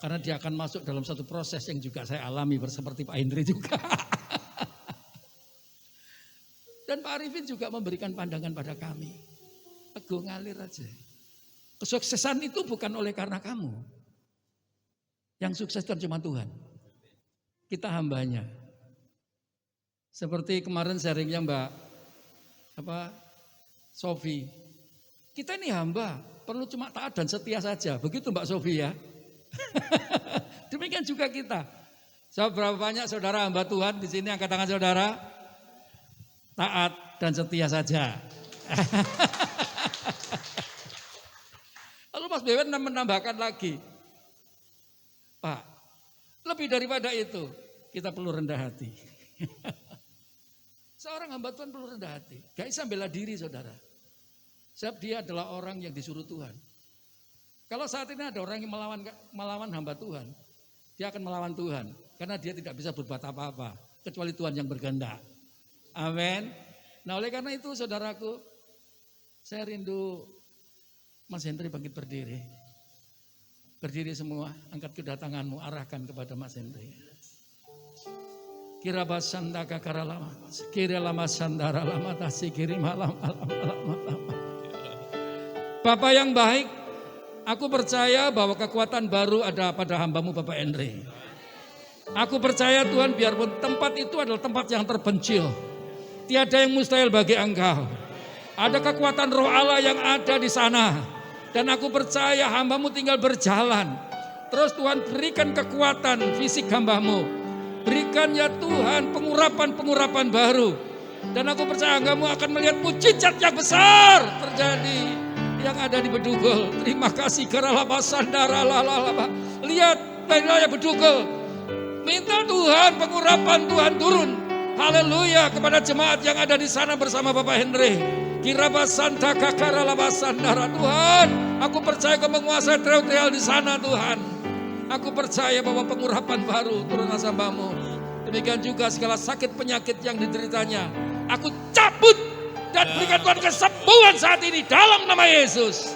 Karena dia akan masuk dalam satu proses yang juga saya alami seperti Pak Hendri juga. Dan Pak Arifin juga memberikan pandangan pada kami. Teguh ngalir aja. Kesuksesan itu bukan oleh karena kamu. Yang sukses itu cuma Tuhan. Kita hambanya. Seperti kemarin sharingnya Mbak Sofi. Kita ini hamba, perlu cuma taat dan setia saja. Begitu Mbak Sofi ya. Demikian juga kita. Berapa banyak saudara hamba Tuhan di sini, angkat tangan saudara. Taat dan setia saja. Lalu Mas Bewen menambahkan lagi, Pak, lebih daripada itu, kita perlu rendah hati. Seorang hamba Tuhan perlu rendah hati. Gak bisa bela diri saudara. Sebab dia adalah orang yang disuruh Tuhan. Kalau saat ini ada orang yang melawan hamba Tuhan, dia akan melawan Tuhan. Karena dia tidak bisa berbuat apa-apa, kecuali Tuhan yang berkehendak. Amin. Nah oleh karena itu saudaraku, saya rindu Mas Hendri bangkit berdiri. Berdiri semua, angkat kedua tanganmu, arahkan kepada Mas Hendri. Kira basanda kakara lama, kira lama sandara lama tasi kiri malam. Bapak yang baik, aku percaya bahwa kekuatan baru ada pada hambamu Bapak Hendri. Aku percaya Tuhan, biarpun tempat itu adalah tempat yang terpencil, tiada yang mustahil bagi Engkau. Ada kekuatan roh Allah yang ada di sana. Dan aku percaya hambamu tinggal berjalan. Terus Tuhan berikan kekuatan fisik hambamu. Berikan ya Tuhan pengurapan-pengurapan baru. Dan aku percaya hambamu akan melihat mujizat yang besar terjadi yang ada di Bedugul. Terima kasih karena sandara lalala. Lihat wilayah Bedugul. Minta Tuhan pengurapan Tuhan turun. Haleluya kepada jemaat yang ada di sana bersama Bapak Hendri. Kirabasanta kakara labasandara. Tuhan, aku percaya Kau menguasai trail-trail di sana Tuhan. Aku percaya bahwa pengurapan baru turun atas hambamu. Demikian juga segala sakit penyakit yang dideritanya, aku cabut dan berikan Tuhan kesembuhan saat ini dalam nama Yesus.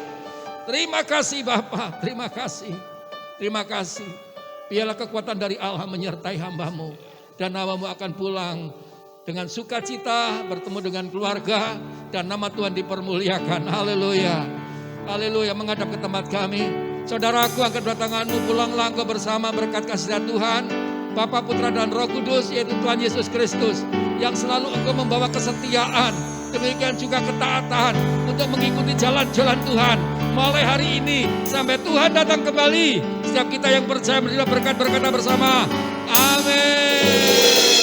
Terima kasih Bapa, terima kasih. Terima kasih. Biarlah kekuatan dari Allah menyertai hambamu. Dan namamu akan pulang dengan sukacita, bertemu dengan keluarga, dan nama Tuhan dipermuliakan. Haleluya. Haleluya, menghadap ke tempat kami. Saudaraku, angkat dua tanganmu, pulanglah engkau bersama berkat kasih Tuhan, Bapa, Putra, dan Roh Kudus, yaitu Tuhan Yesus Kristus, yang selalu engkau membawa kesetiaan, demikian juga ketaatan untuk mengikuti jalan-jalan Tuhan. Mulai hari ini sampai Tuhan datang kembali, setiap kita yang percaya menerima berkat-berkatnya bersama. Amin.